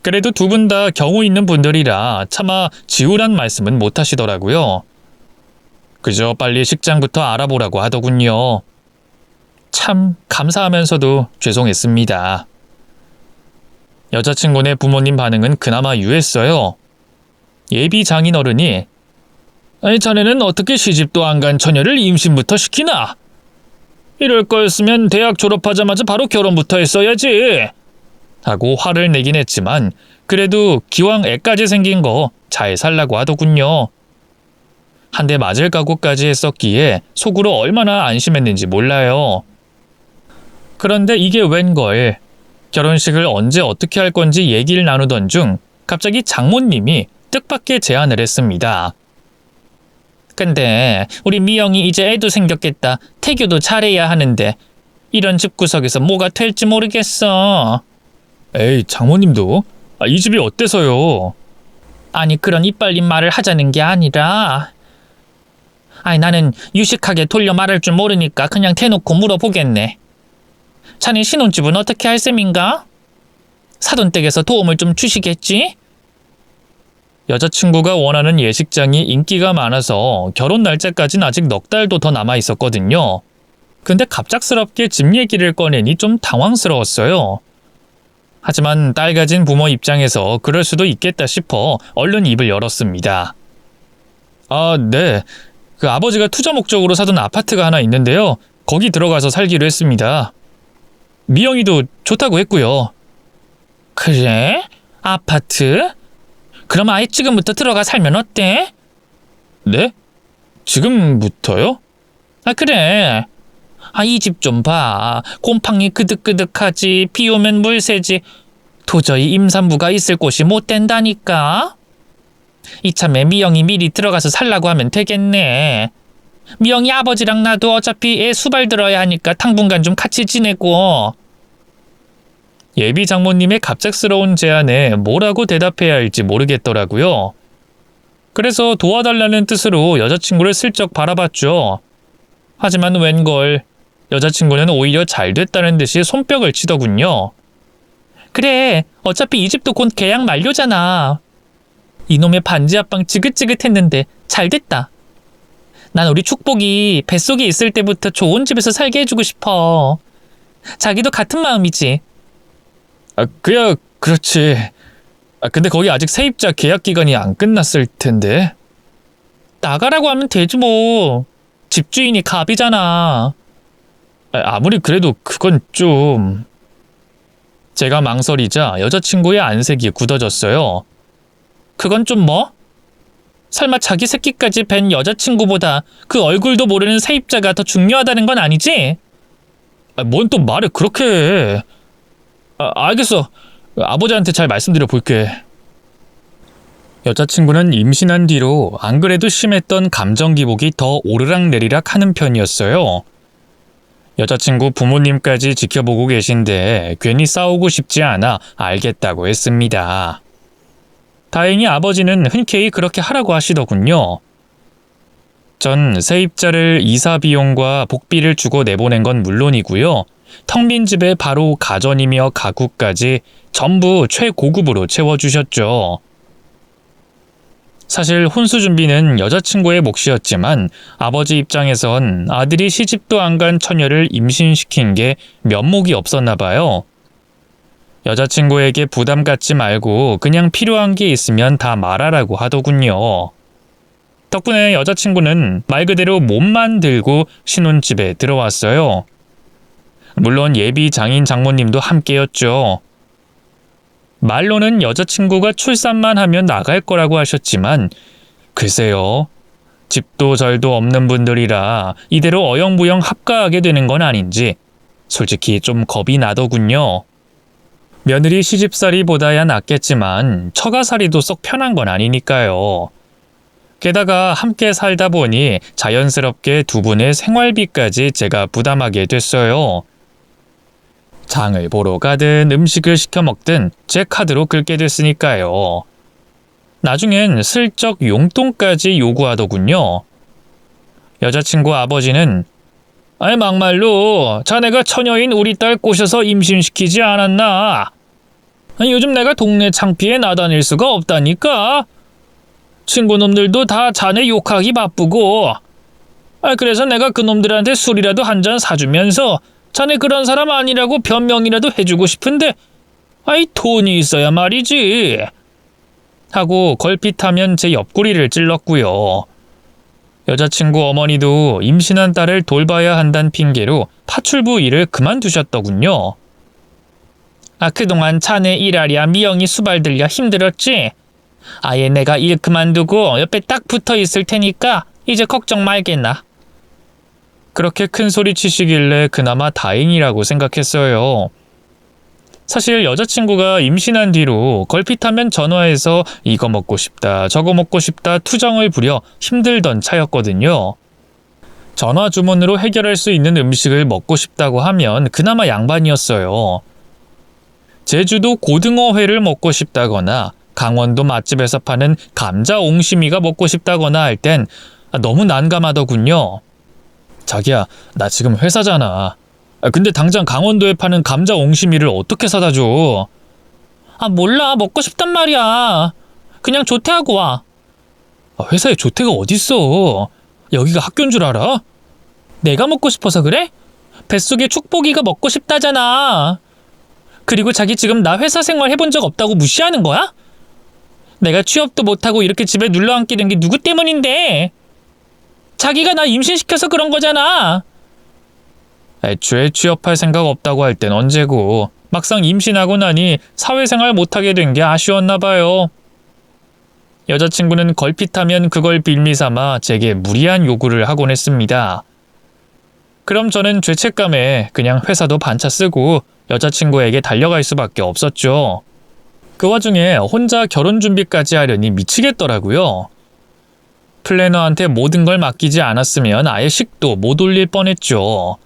A: 그래도 두 분 다 경우 있는 분들이라 차마 지우란 말씀은 못 하시더라고요. 그저 빨리 식장부터 알아보라고 하더군요. 참 감사하면서도 죄송했습니다. 여자친구네 부모님 반응은 그나마 유했어요. 예비 장인어른이 자네는 어떻게 시집도 안 간 처녀를 임신부터 시키나? 이럴 거였으면 대학 졸업하자마자 바로 결혼부터 했어야지. 하고 화를 내긴 했지만 그래도 기왕 애까지 생긴 거 잘 살라고 하더군요. 한 대 맞을 각오까지 했었기에 속으로 얼마나 안심했는지 몰라요. 그런데 이게 웬걸. 결혼식을 언제 어떻게 할 건지 얘기를 나누던 중 갑자기 장모님이 뜻밖의 제안을 했습니다. 근데 우리 미영이 이제 애도 생겼겠다. 태교도 잘해야 하는데 이런 집구석에서 뭐가 될지 모르겠어. 에이 장모님도? 이 집이 어때서요? 아니 그런 이빨린 말을 하자는 게 아니라 나는 유식하게 돌려 말할 줄 모르니까 그냥 대놓고 물어보겠네. 자네 신혼집은 어떻게 할 셈인가? 사돈댁에서 도움을 좀 주시겠지? 여자친구가 원하는 예식장이 인기가 많아서 결혼 날짜까지는 아직 넉 달도 더 남아 있었거든요. 근데 갑작스럽게 집 얘기를 꺼내니 좀 당황스러웠어요. 하지만 딸 가진 부모 입장에서 그럴 수도 있겠다 싶어 얼른 입을 열었습니다. 네. 그 아버지가 투자 목적으로 사둔 아파트가 하나 있는데요. 거기 들어가서 살기로 했습니다. 미영이도 좋다고 했고요. 그래? 아파트? 그럼 아예 지금부터 들어가 살면 어때? 네? 지금부터요? 그래. 이 집 좀 봐. 곰팡이 그득그득하지. 비 오면 물 새지. 도저히 임산부가 있을 곳이 못 된다니까. 이참에 미영이 미리 들어가서 살라고 하면 되겠네. 미영이 아버지랑 나도 어차피 애 수발 들어야 하니까 당분간 좀 같이 지내고. 예비 장모님의 갑작스러운 제안에 뭐라고 대답해야 할지 모르겠더라고요. 그래서 도와달라는 뜻으로 여자친구를 슬쩍 바라봤죠. 하지만 웬걸 여자친구는 오히려 잘 됐다는 듯이 손뼉을 치더군요. 그래, 어차피 이 집도 곧 계약 만료잖아. 이놈의 반지 합방 지긋지긋했는데 잘 됐다. 난 우리 축복이 뱃속에 있을 때부터 좋은 집에서 살게 해주고 싶어. 자기도 같은 마음이지. 그야 그렇지. 근데 거기 아직 세입자 계약 기간이 안 끝났을 텐데. 나가라고 하면 되지 뭐. 집주인이 갑이잖아. 아무리 그래도 그건 좀... 제가 망설이자 여자친구의 안색이 굳어졌어요. 그건 좀 뭐? 설마 자기 새끼까지 뵌 여자친구보다 그 얼굴도 모르는 세입자가 더 중요하다는 건 아니지? 뭔 또 말을 그렇게 해. 알겠어. 아버지한테 잘 말씀드려 볼게. 여자친구는 임신한 뒤로 안 그래도 심했던 감정 기복이 더 오르락내리락 하는 편이었어요. 여자친구 부모님까지 지켜보고 계신데 괜히 싸우고 싶지 않아 알겠다고 했습니다. 다행히 아버지는 흔쾌히 그렇게 하라고 하시더군요. 전 세입자를 이사 비용과 복비를 주고 내보낸 건 물론이고요. 텅 빈 집에 바로 가전이며 가구까지 전부 최고급으로 채워주셨죠. 사실 혼수 준비는 여자친구의 몫이었지만 아버지 입장에선 아들이 시집도 안 간 처녀를 임신시킨 게 면목이 없었나 봐요. 여자친구에게 부담 갖지 말고 그냥 필요한 게 있으면 다 말하라고 하더군요. 덕분에 여자친구는 말 그대로 몸만 들고 신혼집에 들어왔어요. 물론 예비 장인 장모님도 함께였죠. 말로는 여자친구가 출산만 하면 나갈 거라고 하셨지만 글쎄요. 집도 절도 없는 분들이라 이대로 어영부영 합가하게 되는 건 아닌지 솔직히 좀 겁이 나더군요. 며느리 시집살이보다야 낫겠지만 처가살이도 썩 편한 건 아니니까요. 게다가 함께 살다 보니 자연스럽게 두 분의 생활비까지 제가 부담하게 됐어요. 장을 보러 가든 음식을 시켜 먹든 제 카드로 긁게 됐으니까요. 나중엔 슬쩍 용돈까지 요구하더군요. 여자친구 아버지는 막말로 자네가 처녀인 우리 딸 꼬셔서 임신시키지 않았나? 요즘 내가 동네 창피에 나다닐 수가 없다니까. 친구놈들도 다 자네 욕하기 바쁘고. 그래서 내가 그놈들한테 술이라도 한 잔 사주면서 자네 그런 사람 아니라고 변명이라도 해주고 싶은데 돈이 있어야 말이지. 하고 걸핏하면 제 옆구리를 찔렀고요. 여자친구 어머니도 임신한 딸을 돌봐야 한다는 핑계로 파출부 일을 그만두셨더군요. 그동안 자네 일하랴 미영이 수발들랴 힘들었지? 아예 내가 일 그만두고 옆에 딱 붙어 있을 테니까 이제 걱정 말겠나. 그렇게 큰 소리 치시길래 그나마 다행이라고 생각했어요. 사실 여자친구가 임신한 뒤로 걸핏하면 전화해서 이거 먹고 싶다 저거 먹고 싶다 투정을 부려 힘들던 차였거든요. 전화 주문으로 해결할 수 있는 음식을 먹고 싶다고 하면 그나마 양반이었어요. 제주도 고등어회를 먹고 싶다거나 강원도 맛집에서 파는 감자 옹심이가 먹고 싶다거나 할 땐 너무 난감하더군요. 자기야, 나 지금 회사잖아. 근데 당장 강원도에 파는 감자 옹심이를 어떻게 사다 줘? 몰라. 먹고 싶단 말이야. 그냥 조퇴하고 와. 회사에 조퇴가 어딨어. 여기가 학교인 줄 알아? 내가 먹고 싶어서 그래? 뱃속에 축복이가 먹고 싶다잖아. 그리고 자기 지금 나 회사 생활 해본 적 없다고 무시하는 거야? 내가 취업도 못하고 이렇게 집에 눌러앉게 된 게 누구 때문인데? 자기가 나 임신시켜서 그런 거잖아. 애초에 취업할 생각 없다고 할 땐 언제고 막상 임신하고 나니 사회생활 못하게 된 게 아쉬웠나 봐요. 여자친구는 걸핏하면 그걸 빌미삼아 제게 무리한 요구를 하곤 했습니다. 그럼 저는 죄책감에 그냥 회사도 반차 쓰고 여자친구에게 달려갈 수밖에 없었죠. 그 와중에 혼자 결혼 준비까지 하려니 미치겠더라고요. 플래너한테 모든 걸 맡기지 않았으면 아예 식도 못 올릴 뻔했죠.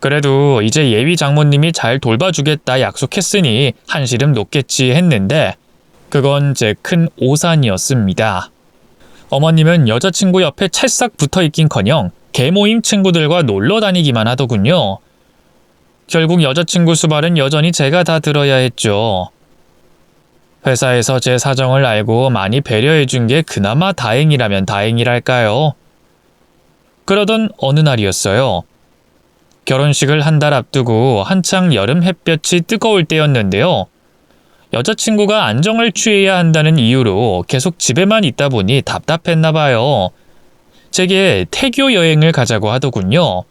A: 그래도 이제 예비 장모님이 잘 돌봐주겠다 약속했으니 한시름 놓겠지 했는데 그건 제 큰 오산이었습니다. 어머님은 여자친구 옆에 찰싹 붙어있긴커녕 개모임 친구들과 놀러 다니기만 하더군요. 결국 여자친구 수발은 여전히 제가 다 들어야 했죠. 회사에서 제 사정을 알고 많이 배려해준 게 그나마 다행이라면 다행이랄까요. 그러던 어느 날이었어요. 결혼식을 한 달 앞두고 한창 여름 햇볕이 뜨거울 때였는데요. 여자친구가 안정을 취해야 한다는 이유로 계속 집에만 있다 보니 답답했나 봐요. 제게 태교 여행을 가자고 하더군요.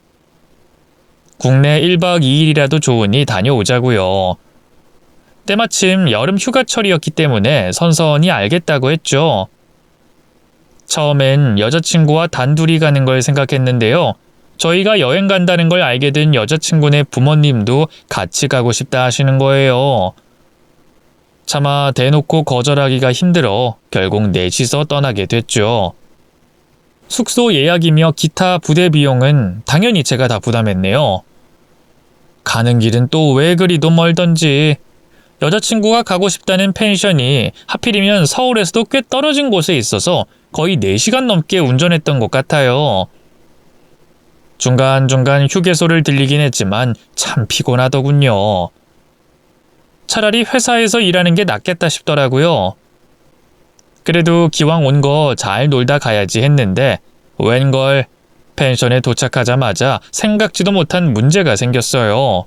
A: 국내 1박 2일이라도 좋으니 다녀오자고요. 때마침 여름 휴가철이었기 때문에 선선히 알겠다고 했죠. 처음엔 여자친구와 단둘이 가는 걸 생각했는데요. 저희가 여행 간다는 걸 알게 된 여자친구네 부모님도 같이 가고 싶다 하시는 거예요. 차마 대놓고 거절하기가 힘들어 결국 넷이서 떠나게 됐죠. 숙소 예약이며 기타 부대 비용은 당연히 제가 다 부담했네요. 가는 길은 또 왜 그리도 멀던지. 여자친구가 가고 싶다는 펜션이 하필이면 서울에서도 꽤 떨어진 곳에 있어서 거의 4시간 넘게 운전했던 것 같아요. 중간중간 휴게소를 들리긴 했지만 참 피곤하더군요. 차라리 회사에서 일하는 게 낫겠다 싶더라고요. 그래도 기왕 온 거 잘 놀다 가야지 했는데 웬걸 펜션에 도착하자마자 생각지도 못한 문제가 생겼어요.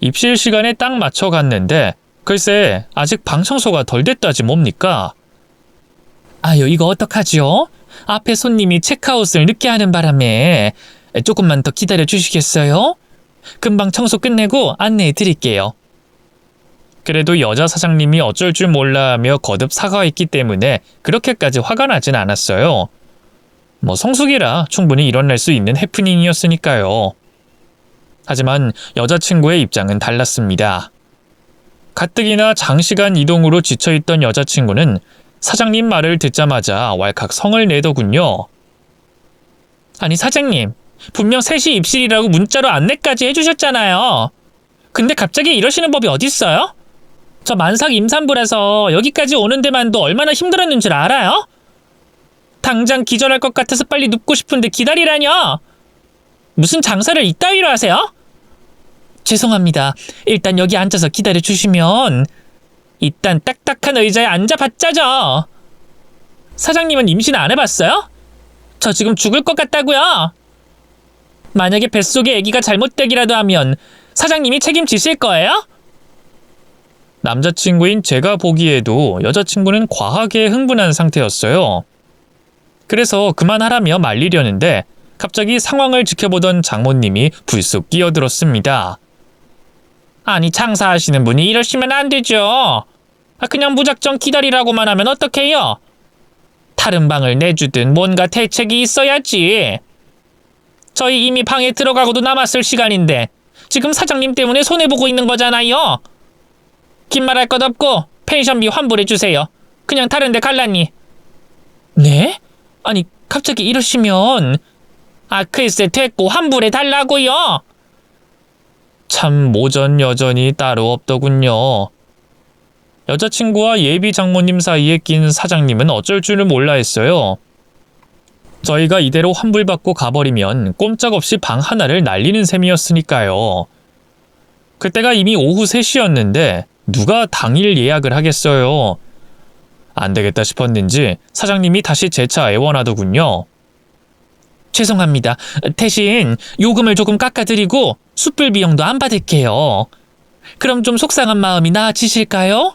A: 입실 시간에 딱 맞춰 갔는데 글쎄 아직 방 청소가 덜 됐다지 뭡니까? 아유 이거 어떡하지요? 앞에 손님이 체크아웃을 늦게 하는 바람에 조금만 더 기다려 주시겠어요? 금방 청소 끝내고 안내해 드릴게요. 그래도 여자 사장님이 어쩔 줄 몰라 하며 거듭 사과했기 때문에 그렇게까지 화가 나진 않았어요. 뭐 성수기라 충분히 일어날 수 있는 해프닝이었으니까요. 하지만 여자친구의 입장은 달랐습니다. 가뜩이나 장시간 이동으로 지쳐있던 여자친구는 사장님 말을 듣자마자 왈칵 성을 내더군요. 아니 사장님, 분명 3시 입실이라고 문자로 안내까지 해주셨잖아요. 근데 갑자기 이러시는 법이 어딨어요? 저 만삭 임산부라서 여기까지 오는 데만도 얼마나 힘들었는 줄 알아요? 당장 기절할 것 같아서 빨리 눕고 싶은데 기다리라뇨. 무슨 장사를 이따위로 하세요? 죄송합니다. 일단 여기 앉아서 기다려 주시면 일단 딱딱한 의자에 앉아봤자죠. 사장님은 임신 안 해봤어요? 저 지금 죽을 것 같다고요. 만약에 뱃속에 아기가 잘못되기라도 하면 사장님이 책임지실 거예요? 남자친구인 제가 보기에도 여자친구는 과하게 흥분한 상태였어요. 그래서 그만하라며 말리려는데 갑자기 상황을 지켜보던 장모님이 불쑥 끼어들었습니다. 아니 장사하시는 분이 이러시면 안 되죠. 그냥 무작정 기다리라고만 하면 어떡해요? 다른 방을 내주든 뭔가 대책이 있어야지. 저희 이미 방에 들어가고도 남았을 시간인데 지금 사장님 때문에 손해보고 있는 거잖아요. 긴 말할 것 없고 펜션비 환불해주세요. 그냥 다른 데 갈라니. 네? 아니 갑자기 이러시면 글쎄 됐고 환불해달라고요. 참 모전 여전이 따로 없더군요. 여자친구와 예비 장모님 사이에 낀 사장님은 어쩔 줄을 몰라 했어요. 저희가 이대로 환불받고 가버리면 꼼짝없이 방 하나를 날리는 셈이었으니까요. 그때가 이미 오후 3시였는데 누가 당일 예약을 하겠어요. 안 되겠다 싶었는지 사장님이 다시 재차 애원하더군요. 죄송합니다. 대신 요금을 조금 깎아드리고 숯불 비용도 안 받을게요. 그럼 좀 속상한 마음이 나아지실까요?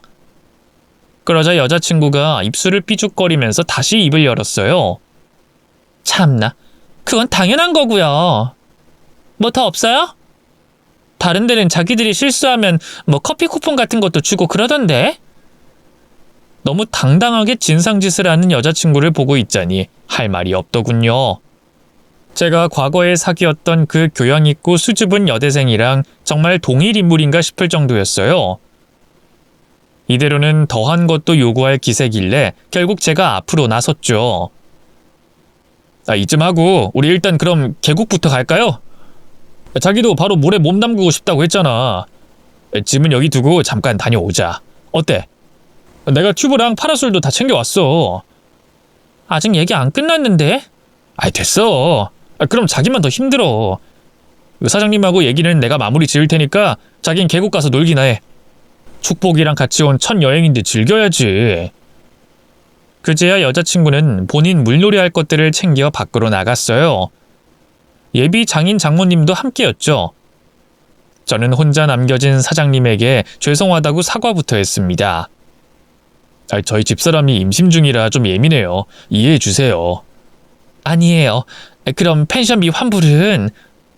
A: 그러자 여자친구가 입술을 삐죽거리면서 다시 입을 열었어요. 참나, 그건 당연한 거고요. 뭐 더 없어요? 다른 데는 자기들이 실수하면 뭐 커피 쿠폰 같은 것도 주고 그러던데? 너무 당당하게 진상짓을 하는 여자친구를 보고 있자니 할 말이 없더군요. 제가 과거에 사귀었던 그 교양 있고 수줍은 여대생이랑 정말 동일 인물인가 싶을 정도였어요. 이대로는 더한 것도 요구할 기세길래 결국 제가 앞으로 나섰죠. 이쯤 하고 우리 일단 그럼 계곡부터 갈까요? 자기도 바로 물에 몸 담그고 싶다고 했잖아. 짐은 여기 두고 잠깐 다녀오자. 어때? 내가 튜브랑 파라솔도 다 챙겨왔어. 아직 얘기 안 끝났는데? 됐어. 그럼 자기만 더 힘들어. 사장님하고 얘기는 내가 마무리 지을 테니까 자긴 계곡 가서 놀기나 해. 축복이랑 같이 온 첫 여행인데 즐겨야지. 그제야 여자친구는 본인 물놀이 할 것들을 챙겨 밖으로 나갔어요. 예비 장인 장모님도 함께였죠. 저는 혼자 남겨진 사장님에게 죄송하다고 사과부터 했습니다. 저희 집사람이 임신 중이라 좀 예민해요. 이해해 주세요. 아니에요. 그럼 펜션비 환불은?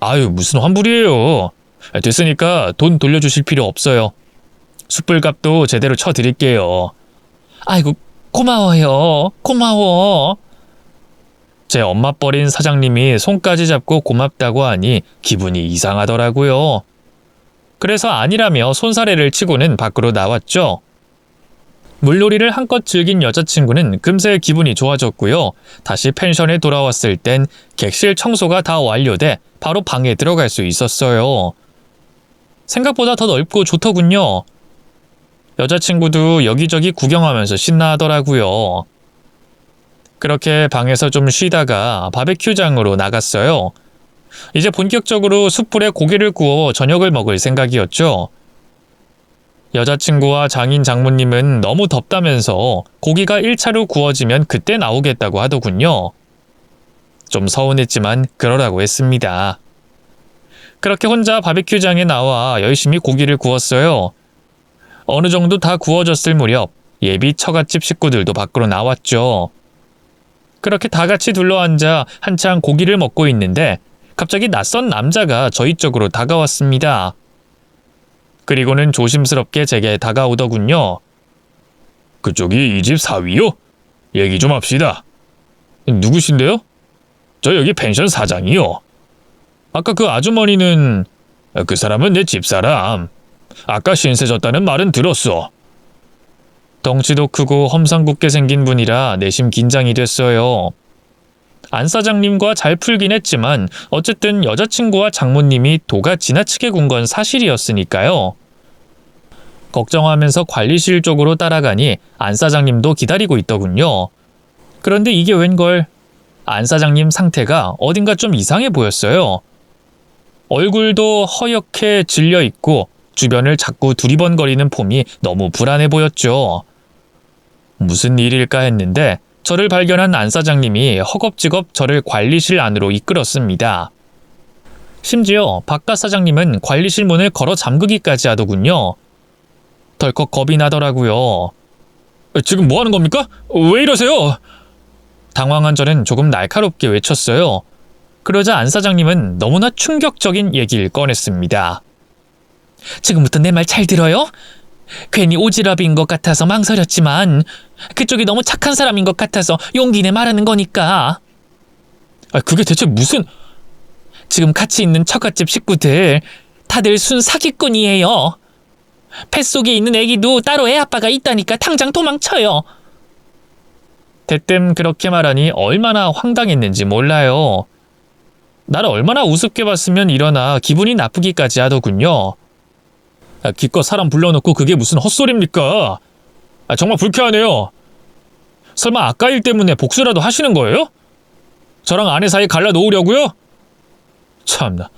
A: 아유, 무슨 환불이에요. 됐으니까 돈 돌려주실 필요 없어요. 숯불값도 제대로 쳐드릴게요. 아이고, 고마워요. 고마워. 제 엄마 뻘인 사장님이 손까지 잡고 고맙다고 하니 기분이 이상하더라고요. 그래서 아니라며 손사래를 치고는 밖으로 나왔죠. 물놀이를 한껏 즐긴 여자친구는 금세 기분이 좋아졌고요. 다시 펜션에 돌아왔을 땐 객실 청소가 다 완료돼 바로 방에 들어갈 수 있었어요. 생각보다 더 넓고 좋더군요. 여자친구도 여기저기 구경하면서 신나하더라고요. 그렇게 방에서 좀 쉬다가 바베큐장으로 나갔어요. 이제 본격적으로 숯불에 고기를 구워 저녁을 먹을 생각이었죠. 여자친구와 장인 장모님은 너무 덥다면서 고기가 1차로 구워지면 그때 나오겠다고 하더군요. 좀 서운했지만 그러라고 했습니다. 그렇게 혼자 바베큐장에 나와 열심히 고기를 구웠어요. 어느 정도 다 구워졌을 무렵 예비 처갓집 식구들도 밖으로 나왔죠. 그렇게 다 같이 둘러앉아 한창 고기를 먹고 있는데 갑자기 낯선 남자가 저희 쪽으로 다가왔습니다. 그리고는 조심스럽게 제게 다가오더군요. 그쪽이 이 집 사위요? 얘기 좀 합시다. 누구신데요? 저 여기 펜션 사장이요. 아까 그 아주머니는... 그 사람은 내 집사람. 아까 신세 졌다는 말은 들었어. 덩치도 크고 험상궂게 생긴 분이라 내심 긴장이 됐어요. 안 사장님과 잘 풀긴 했지만 어쨌든 여자친구와 장모님이 도가 지나치게 군 건 사실이었으니까요. 걱정하면서 관리실 쪽으로 따라가니 안 사장님도 기다리고 있더군요. 그런데 이게 웬걸, 안 사장님 상태가 어딘가 좀 이상해 보였어요. 얼굴도 허옇게 질려 있고 주변을 자꾸 두리번거리는 폼이 너무 불안해 보였죠. 무슨 일일까 했는데 저를 발견한 안 사장님이 허겁지겁 저를 관리실 안으로 이끌었습니다. 심지어 바깥 사장님은 관리실 문을 걸어 잠그기까지 하더군요. 덜컥 겁이 나더라고요. 지금 뭐 하는 겁니까? 왜 이러세요? 당황한 저는 조금 날카롭게 외쳤어요. 그러자 안 사장님은 너무나 충격적인 얘기를 꺼냈습니다. 지금부터 내 말 잘 들어요? 괜히 오지랖인 것 같아서 망설였지만 그쪽이 너무 착한 사람인 것 같아서 용기 내 말하는 거니까. 그게 대체 무슨... 지금 같이 있는 처갓집 식구들 다들 순 사기꾼이에요. 뱃속에 있는 애기도 따로 애 아빠가 있다니까 당장 도망쳐요. 대뜸 그렇게 말하니 얼마나 황당했는지 몰라요. 나를 얼마나 우습게 봤으면 이러나 기분이 나쁘기까지 하더군요. 기껏 사람 불러놓고 그게 무슨 헛소리입니까? 정말 불쾌하네요. 설마 아까 일 때문에 복수라도 하시는 거예요? 저랑 아내 사이 갈라놓으려고요? 참나,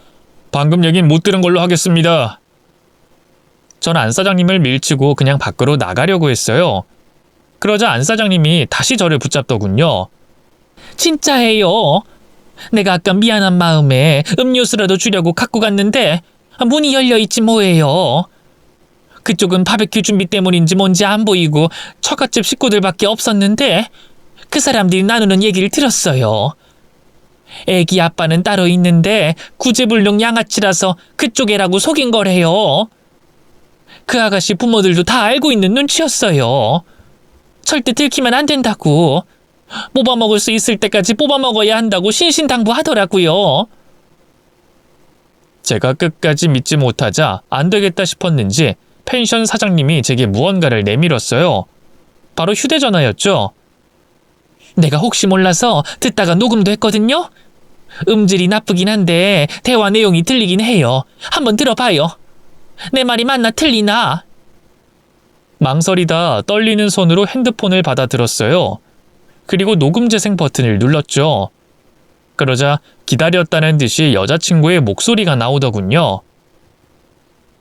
A: 방금 얘긴 못 들은 걸로 하겠습니다. 전 안 사장님을 밀치고 그냥 밖으로 나가려고 했어요. 그러자 안 사장님이 다시 저를 붙잡더군요. 진짜예요. 내가 아까 미안한 마음에 음료수라도 주려고 갖고 갔는데 문이 열려있지 뭐예요. 그쪽은 바베큐 준비 때문인지 뭔지 안 보이고 처갓집 식구들밖에 없었는데 그 사람들이 나누는 얘기를 들었어요. 애기 아빠는 따로 있는데 구제불능 양아치라서 그쪽 애라고 속인 거래요. 그 아가씨 부모들도 다 알고 있는 눈치였어요. 절대 들키면 안 된다고. 뽑아먹을 수 있을 때까지 뽑아먹어야 한다고 신신당부하더라고요. 제가 끝까지 믿지 못하자 안 되겠다 싶었는지 펜션 사장님이 제게 무언가를 내밀었어요. 바로 휴대전화였죠. 내가 혹시 몰라서 듣다가 녹음도 했거든요. 음질이 나쁘긴 한데 대화 내용이 들리긴 해요. 한번 들어봐요. 내 말이 맞나 틀리나? 망설이다 떨리는 손으로 핸드폰을 받아 들었어요. 그리고 녹음 재생 버튼을 눌렀죠. 그러자 기다렸다는 듯이 여자친구의 목소리가 나오더군요.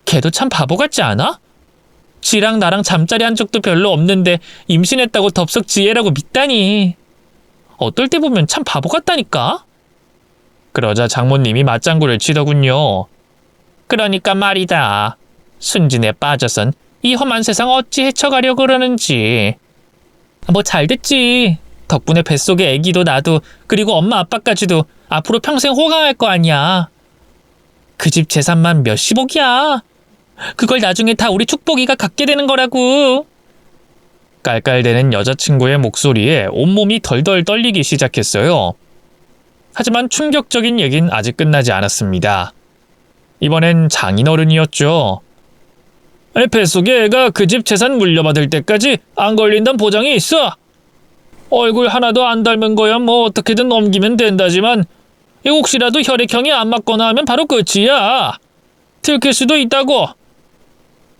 A: 걔도 참 바보 같지 않아? 지랑 나랑 잠자리 한 적도 별로 없는데 임신했다고 덥석 지혜라고 믿다니. 어떨 때 보면 참 바보 같다니까? 그러자 장모님이 맞장구를 치더군요. 그러니까 말이다. 순진에 빠져선 이 험한 세상 어찌 헤쳐가려고 그러는지. 뭐 잘 됐지. 덕분에 뱃속에 애기도 나도 그리고 엄마 아빠까지도 앞으로 평생 호강할 거 아니야. 그 집 재산만 몇십억이야. 그걸 나중에 다 우리 축복이가 갖게 되는 거라고. 깔깔대는 여자친구의 목소리에 온몸이 덜덜 떨리기 시작했어요. 하지만 충격적인 얘긴 아직 끝나지 않았습니다. 이번엔 장인어른이었죠. 뱃속에 애가 그 집 재산 물려받을 때까지 안 걸린다는 보장이 있어. 얼굴 하나도 안 닮은 거야 뭐 어떻게든 넘기면 된다지만 혹시라도 혈액형이 안 맞거나 하면 바로 끝이야. 들킬 수도 있다고.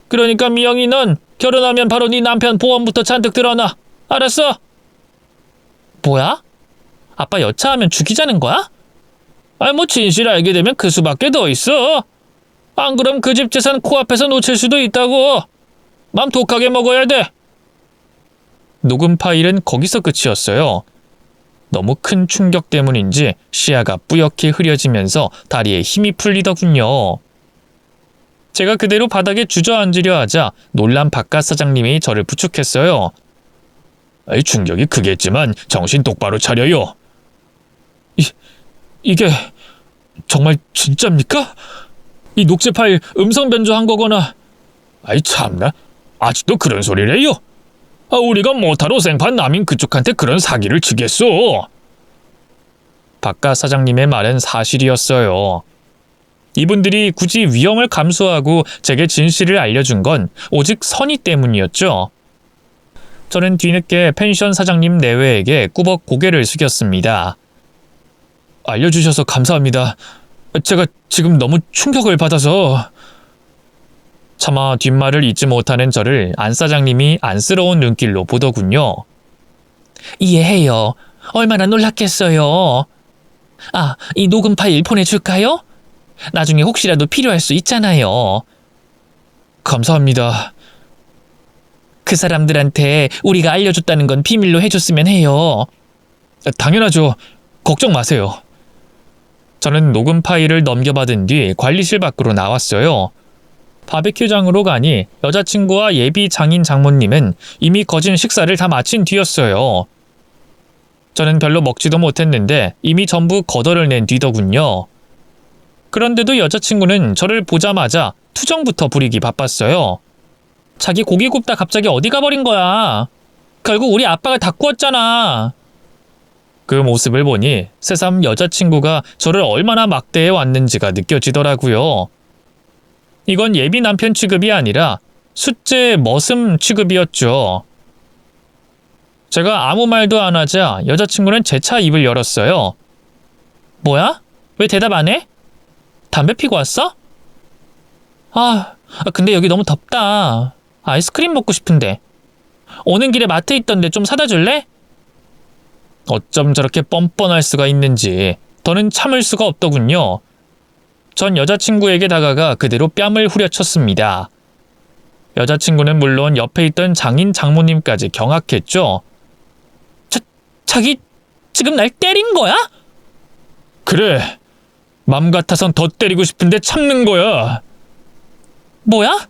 A: 그러니까 미영이 넌 결혼하면 바로 네 남편 보험부터 잔뜩 들어놔. 알았어? 뭐야? 아빠 여차하면 죽이자는 거야? 뭐 진실 알게 되면 그 수밖에 더 있어. 안 그럼 그 집 재산 코앞에서 놓칠 수도 있다고. 맘 독하게 먹어야 돼. 녹음 파일은 거기서 끝이었어요. 너무 큰 충격 때문인지 시야가 뿌옇게 흐려지면서 다리에 힘이 풀리더군요. 제가 그대로 바닥에 주저앉으려 하자 놀란 바깥 사장님이 저를 부축했어요. 충격이 크겠지만 정신 똑바로 차려요. 이게 정말 진짜입니까? 이 녹취 파일 음성 변조한 거거나. 참나. 아직도 그런 소리를 해요? 우리가 못하러 생판 남인 그쪽한테 그런 사기를 치겠소. 바깥 사장님의 말은 사실이었어요. 이분들이 굳이 위험을 감수하고 제게 진실을 알려준 건 오직 선의 때문이었죠. 저는 뒤늦게 펜션 사장님 내외에게 꾸벅 고개를 숙였습니다. 알려주셔서 감사합니다. 제가 지금 너무 충격을 받아서. 차마 뒷말을 잊지 못하는 저를 안 사장님이 안쓰러운 눈길로 보더군요. 이해해요. 얼마나 놀랐겠어요. 이 녹음 파일 보내줄까요? 나중에 혹시라도 필요할 수 있잖아요. 감사합니다. 그 사람들한테 우리가 알려줬다는 건 비밀로 해줬으면 해요. 당연하죠. 걱정 마세요. 저는 녹음 파일을 넘겨받은 뒤 관리실 밖으로 나왔어요. 바베큐장으로 가니 여자친구와 예비 장인 장모님은 이미 거진 식사를 다 마친 뒤였어요. 저는 별로 먹지도 못했는데 이미 전부 거덜을 낸 뒤더군요. 그런데도 여자친구는 저를 보자마자 투정부터 부리기 바빴어요. 자기 고기 굽다 갑자기 어디 가버린 거야. 결국 우리 아빠가 다 구웠잖아. 그 모습을 보니 새삼 여자친구가 저를 얼마나 막대해 왔는지가 느껴지더라고요. 이건 예비 남편 취급이 아니라 숫제 머슴 취급이었죠. 제가 아무 말도 안 하자 여자친구는 재차 입을 열었어요. 뭐야? 왜 대답 안 해? 담배 피고 왔어? 근데 여기 너무 덥다. 아이스크림 먹고 싶은데. 오는 길에 마트 있던데 좀 사다 줄래? 어쩜 저렇게 뻔뻔할 수가 있는지 더는 참을 수가 없더군요. 전 여자친구에게 다가가 그대로 뺨을 후려쳤습니다. 여자친구는 물론 옆에 있던 장인 장모님까지 경악했죠. 자기 지금 날 때린 거야? 그래. 맘 같아선 더 때리고 싶은데 참는 거야. 뭐야?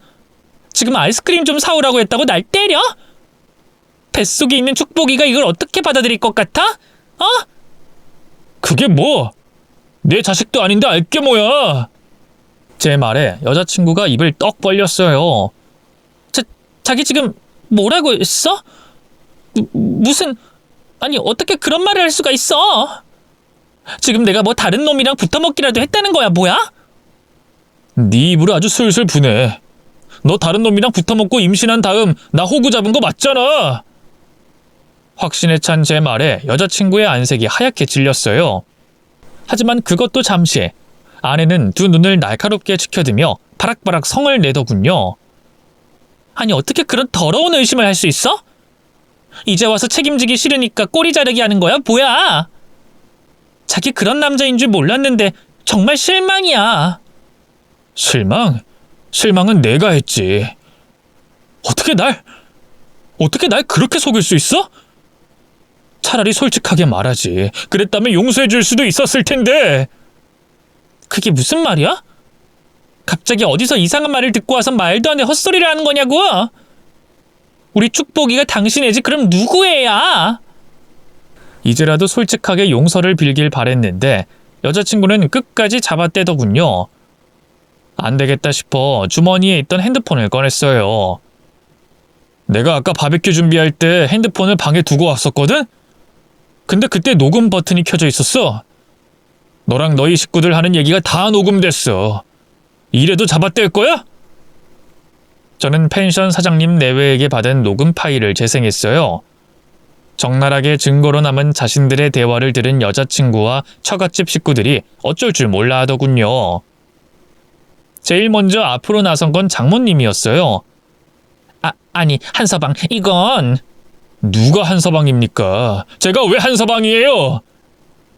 A: 지금 아이스크림 좀 사오라고 했다고 날 때려? 뱃속에 있는 축복이가 이걸 어떻게 받아들일 것 같아? 그게 뭐? 내 자식도 아닌데 알게 뭐야? 제 말에 여자친구가 입을 떡 벌렸어요. 자기 지금 뭐라고 했어? 무슨... 아니 어떻게 그런 말을 할 수가 있어? 지금 내가 뭐 다른 놈이랑 붙어먹기라도 했다는 거야 뭐야? 네 입으로 아주 슬슬 부네. 너 다른 놈이랑 붙어먹고 임신한 다음 나 호구 잡은 거 맞잖아. 확신에 찬 제 말에 여자친구의 안색이 하얗게 질렸어요. 하지만 그것도 잠시. 아내는 두 눈을 날카롭게 치켜드며 바락바락 성을 내더군요. 아니 어떻게 그런 더러운 의심을 할 수 있어? 이제 와서 책임지기 싫으니까 꼬리 자르기 하는 거야 뭐야? 자기 그런 남자인 줄 몰랐는데 정말 실망이야. 실망? 실망은 내가 했지. 어떻게 날 그렇게 속일 수 있어? 차라리 솔직하게 말하지. 그랬다면 용서해 줄 수도 있었을 텐데. 그게 무슨 말이야? 갑자기 어디서 이상한 말을 듣고 와서 말도 안 되는 헛소리를 하는 거냐고? 우리 축복이가 당신 애지 그럼 누구 애야? 이제라도 솔직하게 용서를 빌길 바랬는데 여자친구는 끝까지 잡아떼더군요. 안 되겠다 싶어 주머니에 있던 핸드폰을 꺼냈어요. 내가 아까 바베큐 준비할 때 핸드폰을 방에 두고 왔었거든? 근데 그때 녹음 버튼이 켜져 있었어. 너랑 너희 식구들 하는 얘기가 다 녹음됐어. 이래도 잡아뗄 거야? 저는 펜션 사장님 내외에게 받은 녹음 파일을 재생했어요. 적나라하게 증거로 남은 자신들의 대화를 들은 여자친구와 처갓집 식구들이 어쩔 줄 몰라 하더군요. 제일 먼저 앞으로 나선 건 장모님이었어요. 아니 한서방, 이건... 누가 한서방입니까? 제가 왜 한서방이에요?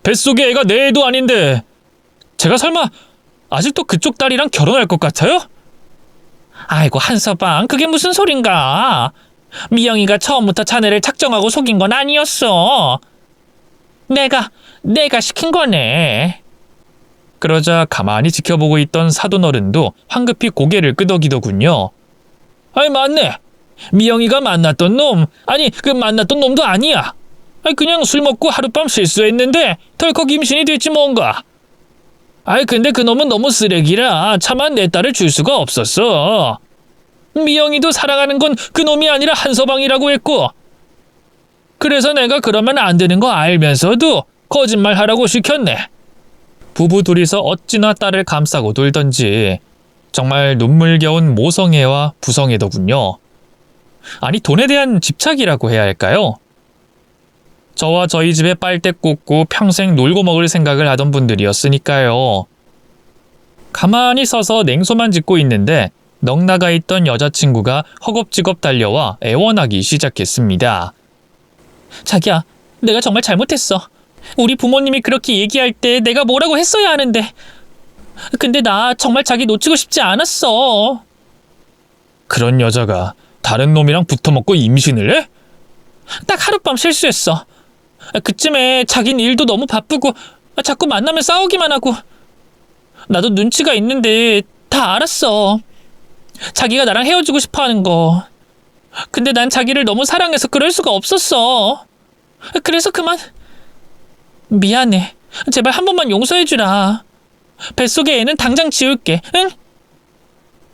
A: 뱃속의 애가 내 애도 아닌데 제가 설마 아직도 그쪽 딸이랑 결혼할 것 같아요? 아이고 한서방, 그게 무슨 소린가? 미영이가 처음부터 자네를 작정하고 속인 건 아니었어. 내가 시킨 거네. 그러자 가만히 지켜보고 있던 사돈어른도 황급히 고개를 끄덕이더군요. 아이 맞네. 미영이가 만났던 놈, 아니 그 만났던 놈도 아니야. 그냥 술 먹고 하룻밤 실수했는데 덜컥 임신이 됐지 뭔가. 근데 그 놈은 너무 쓰레기라 차마 내 딸을 줄 수가 없었어. 미영이도 사랑하는 건 그 놈이 아니라 한서방이라고 했고, 그래서 내가 그러면 안 되는 거 알면서도 거짓말하라고 시켰네. 부부 둘이서 어찌나 딸을 감싸고 돌던지 정말 눈물겨운 모성애와 부성애더군요. 아니 돈에 대한 집착이라고 해야 할까요? 저와 저희 집에 빨대 꽂고 평생 놀고 먹을 생각을 하던 분들이었으니까요. 가만히 서서 냉소만 짓고 있는데 넋 나가 있던 여자친구가 허겁지겁 달려와 애원하기 시작했습니다. 자기야, 내가 정말 잘못했어. 우리 부모님이 그렇게 얘기할 때 내가 뭐라고 했어야 하는데. 근데 나 정말 자기 놓치고 싶지 않았어. 그런 여자가 다른 놈이랑 붙어먹고 임신을 해? 딱 하룻밤 실수했어. 그쯤에 자긴 일도 너무 바쁘고 자꾸 만나면 싸우기만 하고. 나도 눈치가 있는데 다 알았어. 자기가 나랑 헤어지고 싶어하는 거. 근데 난 자기를 너무 사랑해서 그럴 수가 없었어. 그래서 그만. 미안해. 제발 한 번만 용서해주라. 뱃속의 애는 당장 지울게. 응?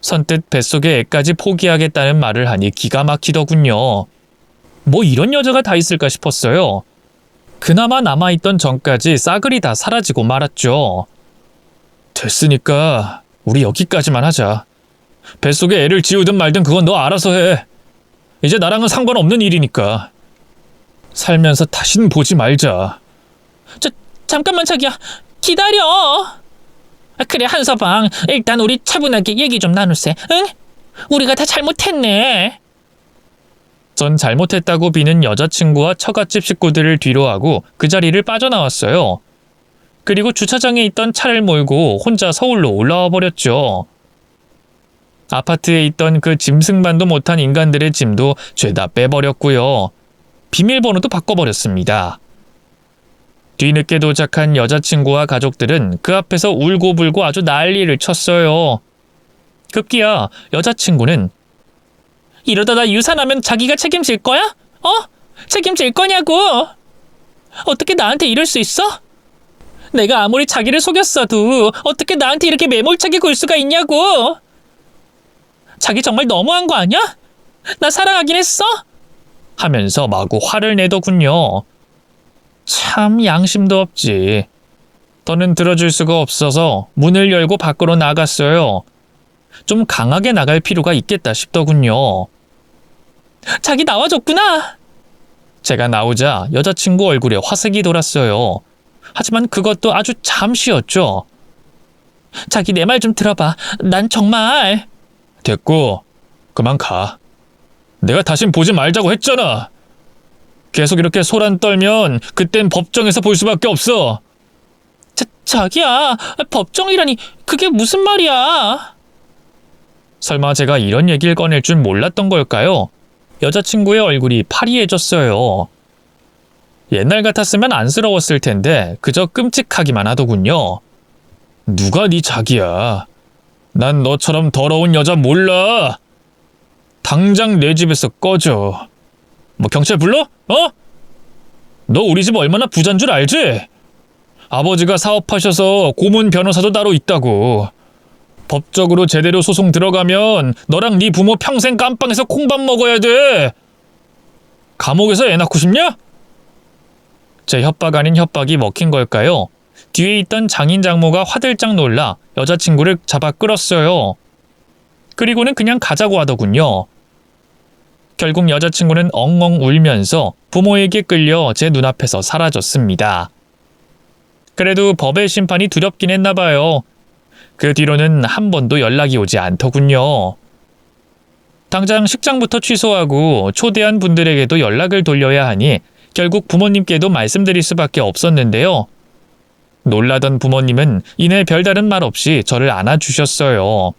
A: 선뜻 뱃속의 애까지 포기하겠다는 말을 하니 기가 막히더군요. 뭐 이런 여자가 다 있을까 싶었어요. 그나마 남아있던 정까지 싸그리 다 사라지고 말았죠. 됐으니까 우리 여기까지만 하자. 뱃속에 애를 지우든 말든 그건 너 알아서 해. 이제 나랑은 상관없는 일이니까. 살면서 다신 보지 말자. 잠깐만 자기야. 기다려. 그래 한서방, 일단 우리 차분하게 얘기 좀 나눌세. 응? 우리가 다 잘못했네. 전 잘못했다고 비는 여자친구와 처갓집 식구들을 뒤로하고 그 자리를 빠져나왔어요. 그리고 주차장에 있던 차를 몰고 혼자 서울로 올라와 버렸죠. 아파트에 있던 그 짐승만도 못한 인간들의 짐도 죄다 빼버렸고요. 비밀번호도 바꿔버렸습니다. 뒤늦게 도착한 여자친구와 가족들은 그 앞에서 울고불고 아주 난리를 쳤어요. 급기야 여자친구는 이러다 나 유산하면 자기가 책임질 거야? 책임질 거냐고? 어떻게 나한테 이럴 수 있어? 내가 아무리 자기를 속였어도 어떻게 나한테 이렇게 매몰차게 굴 수가 있냐고? 자기 정말 너무한 거 아니야? 나 사랑하긴 했어? 하면서 마구 화를 내더군요. 참 양심도 없지. 더는 들어줄 수가 없어서 문을 열고 밖으로 나갔어요. 좀 강하게 나갈 필요가 있겠다 싶더군요. 자기 나와줬구나. 제가 나오자 여자친구 얼굴에 화색이 돌았어요. 하지만 그것도 아주 잠시였죠. 자기 내 말 좀 들어봐. 난 정말... 됐고 그만 가. 내가 다신 보지 말자고 했잖아. 계속 이렇게 소란 떨면 그땐 법정에서 볼 수밖에 없어. 자기야, 법정이라니 그게 무슨 말이야? 설마 제가 이런 얘기를 꺼낼 줄 몰랐던 걸까요? 여자친구의 얼굴이 파리해졌어요. 옛날 같았으면 안쓰러웠을 텐데 그저 끔찍하기만 하더군요. 누가 네 자기야? 난 너처럼 더러운 여자 몰라. 당장 내 집에서 꺼져. 뭐 경찰 불러? 어? 너 우리 집 얼마나 부자인 줄 알지? 아버지가 사업하셔서 고문 변호사도 따로 있다고. 법적으로 제대로 소송 들어가면 너랑 네 부모 평생 깜빵에서 콩밥 먹어야 돼. 감옥에서 애 낳고 싶냐? 제 협박 아닌 협박이 먹힌 걸까요? 뒤에 있던 장인 장모가 화들짝 놀라 여자친구를 잡아 끌었어요. 그리고는 그냥 가자고 하더군요. 결국 여자친구는 엉엉 울면서 부모에게 끌려 제 눈앞에서 사라졌습니다. 그래도 법의 심판이 두렵긴 했나 봐요. 그 뒤로는 한 번도 연락이 오지 않더군요. 당장 식장부터 취소하고 초대한 분들에게도 연락을 돌려야 하니 결국 부모님께도 말씀드릴 수밖에 없었는데요. 놀라던 부모님은 이내 별다른 말 없이 저를 안아주셨어요.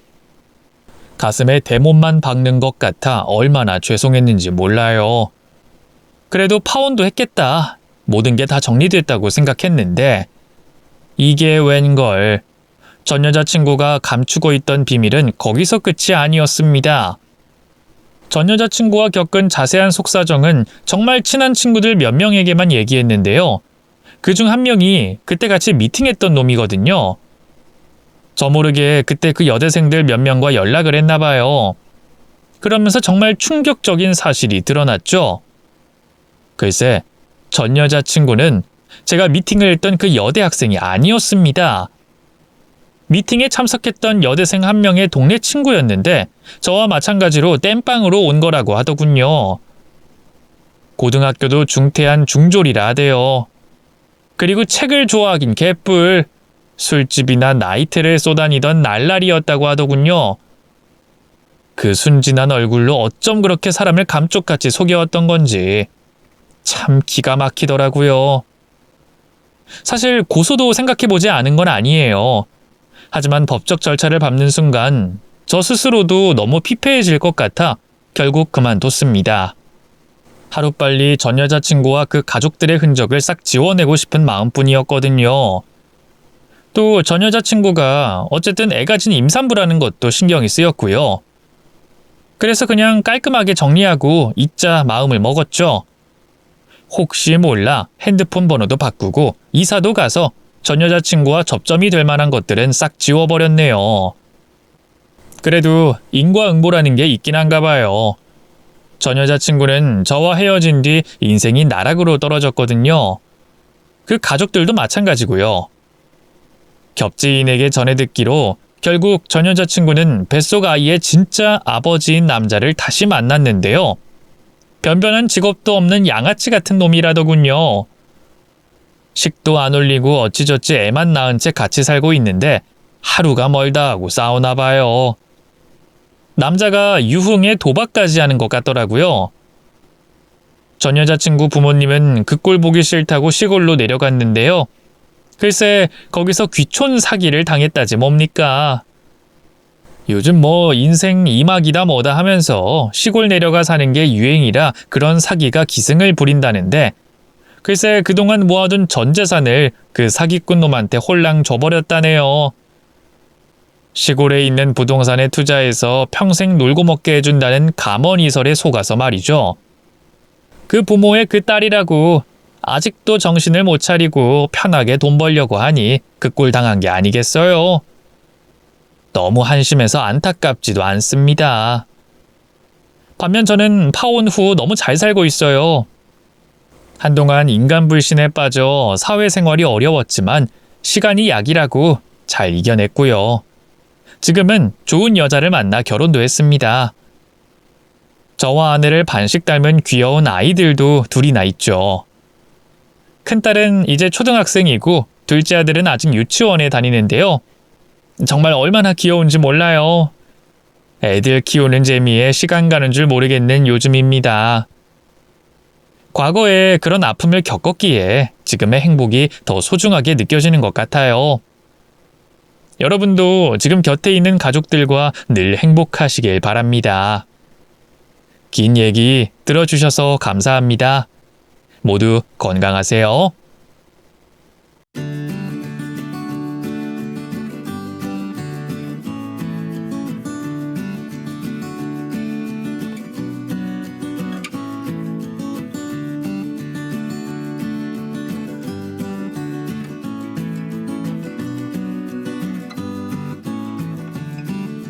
A: 가슴에 대못만 박는 것 같아 얼마나 죄송했는지 몰라요. 그래도 파혼도 했겠다. 모든 게 다 정리됐다고 생각했는데 이게 웬걸. 전 여자친구가 감추고 있던 비밀은 거기서 끝이 아니었습니다. 전 여자친구와 겪은 자세한 속사정은 정말 친한 친구들 몇 명에게만 얘기했는데요. 그중 한 명이 그때 같이 미팅했던 놈이거든요. 저 모르게 그때 그 여대생들 몇 명과 연락을 했나 봐요. 그러면서 정말 충격적인 사실이 드러났죠. 글쎄, 전 여자친구는 제가 미팅을 했던 그 여대 학생이 아니었습니다. 미팅에 참석했던 여대생 한 명의 동네 친구였는데 저와 마찬가지로 땜빵으로 온 거라고 하더군요. 고등학교도 중퇴한 중졸이라 하대요. 그리고 책을 좋아하긴 개뿔. 술집이나 나이트를 쏘다니던 날라리였다고 하더군요. 그 순진한 얼굴로 어쩜 그렇게 사람을 감쪽같이 속여왔던 건지 참 기가 막히더라고요. 사실 고소도 생각해보지 않은 건 아니에요. 하지만 법적 절차를 밟는 순간 저 스스로도 너무 피폐해질 것 같아 결국 그만뒀습니다. 하루빨리 전 여자친구와 그 가족들의 흔적을 싹 지워내고 싶은 마음뿐이었거든요. 또 전 여자친구가 어쨌든 애가 진 임산부라는 것도 신경이 쓰였고요. 그래서 그냥 깔끔하게 정리하고 잊자 마음을 먹었죠. 혹시 몰라 핸드폰 번호도 바꾸고 이사도 가서 전 여자친구와 접점이 될 만한 것들은 싹 지워버렸네요. 그래도 인과응보라는 게 있긴 한가 봐요. 전 여자친구는 저와 헤어진 뒤 인생이 나락으로 떨어졌거든요. 그 가족들도 마찬가지고요. 겹지인에게 전해 듣기로 결국 전 여자친구는 뱃속 아이의 진짜 아버지인 남자를 다시 만났는데요. 변변한 직업도 없는 양아치 같은 놈이라더군요. 식도 안 올리고 어찌저찌 애만 낳은 채 같이 살고 있는데 하루가 멀다 하고 싸우나 봐요. 남자가 유흥에 도박까지 하는 것 같더라고요. 전 여자친구 부모님은 그 꼴 보기 싫다고 시골로 내려갔는데요. 글쎄 거기서 귀촌 사기를 당했다지 뭡니까. 요즘 뭐 인생 이막이다 뭐다 하면서 시골 내려가 사는 게 유행이라 그런 사기가 기승을 부린다는데 글쎄 그동안 모아둔 전 재산을 그 사기꾼 놈한테 홀랑 줘버렸다네요. 시골에 있는 부동산에 투자해서 평생 놀고 먹게 해준다는 감언이설에 속아서 말이죠. 그 부모의 그 딸이라고 아직도 정신을 못 차리고 편하게 돈 벌려고 하니 그 꼴 당한 게 아니겠어요. 너무 한심해서 안타깝지도 않습니다. 반면 저는 파혼 후 너무 잘 살고 있어요. 한동안 인간불신에 빠져 사회생활이 어려웠지만 시간이 약이라고 잘 이겨냈고요. 지금은 좋은 여자를 만나 결혼도 했습니다. 저와 아내를 반씩 닮은 귀여운 아이들도 둘이나 있죠. 큰딸은 이제 초등학생이고 둘째 아들은 아직 유치원에 다니는데요. 정말 얼마나 귀여운지 몰라요. 애들 키우는 재미에 시간 가는 줄 모르겠는 요즘입니다. 과거에 그런 아픔을 겪었기에 지금의 행복이 더 소중하게 느껴지는 것 같아요. 여러분도 지금 곁에 있는 가족들과 늘 행복하시길 바랍니다. 긴 얘기 들어주셔서 감사합니다. 모두 건강하세요.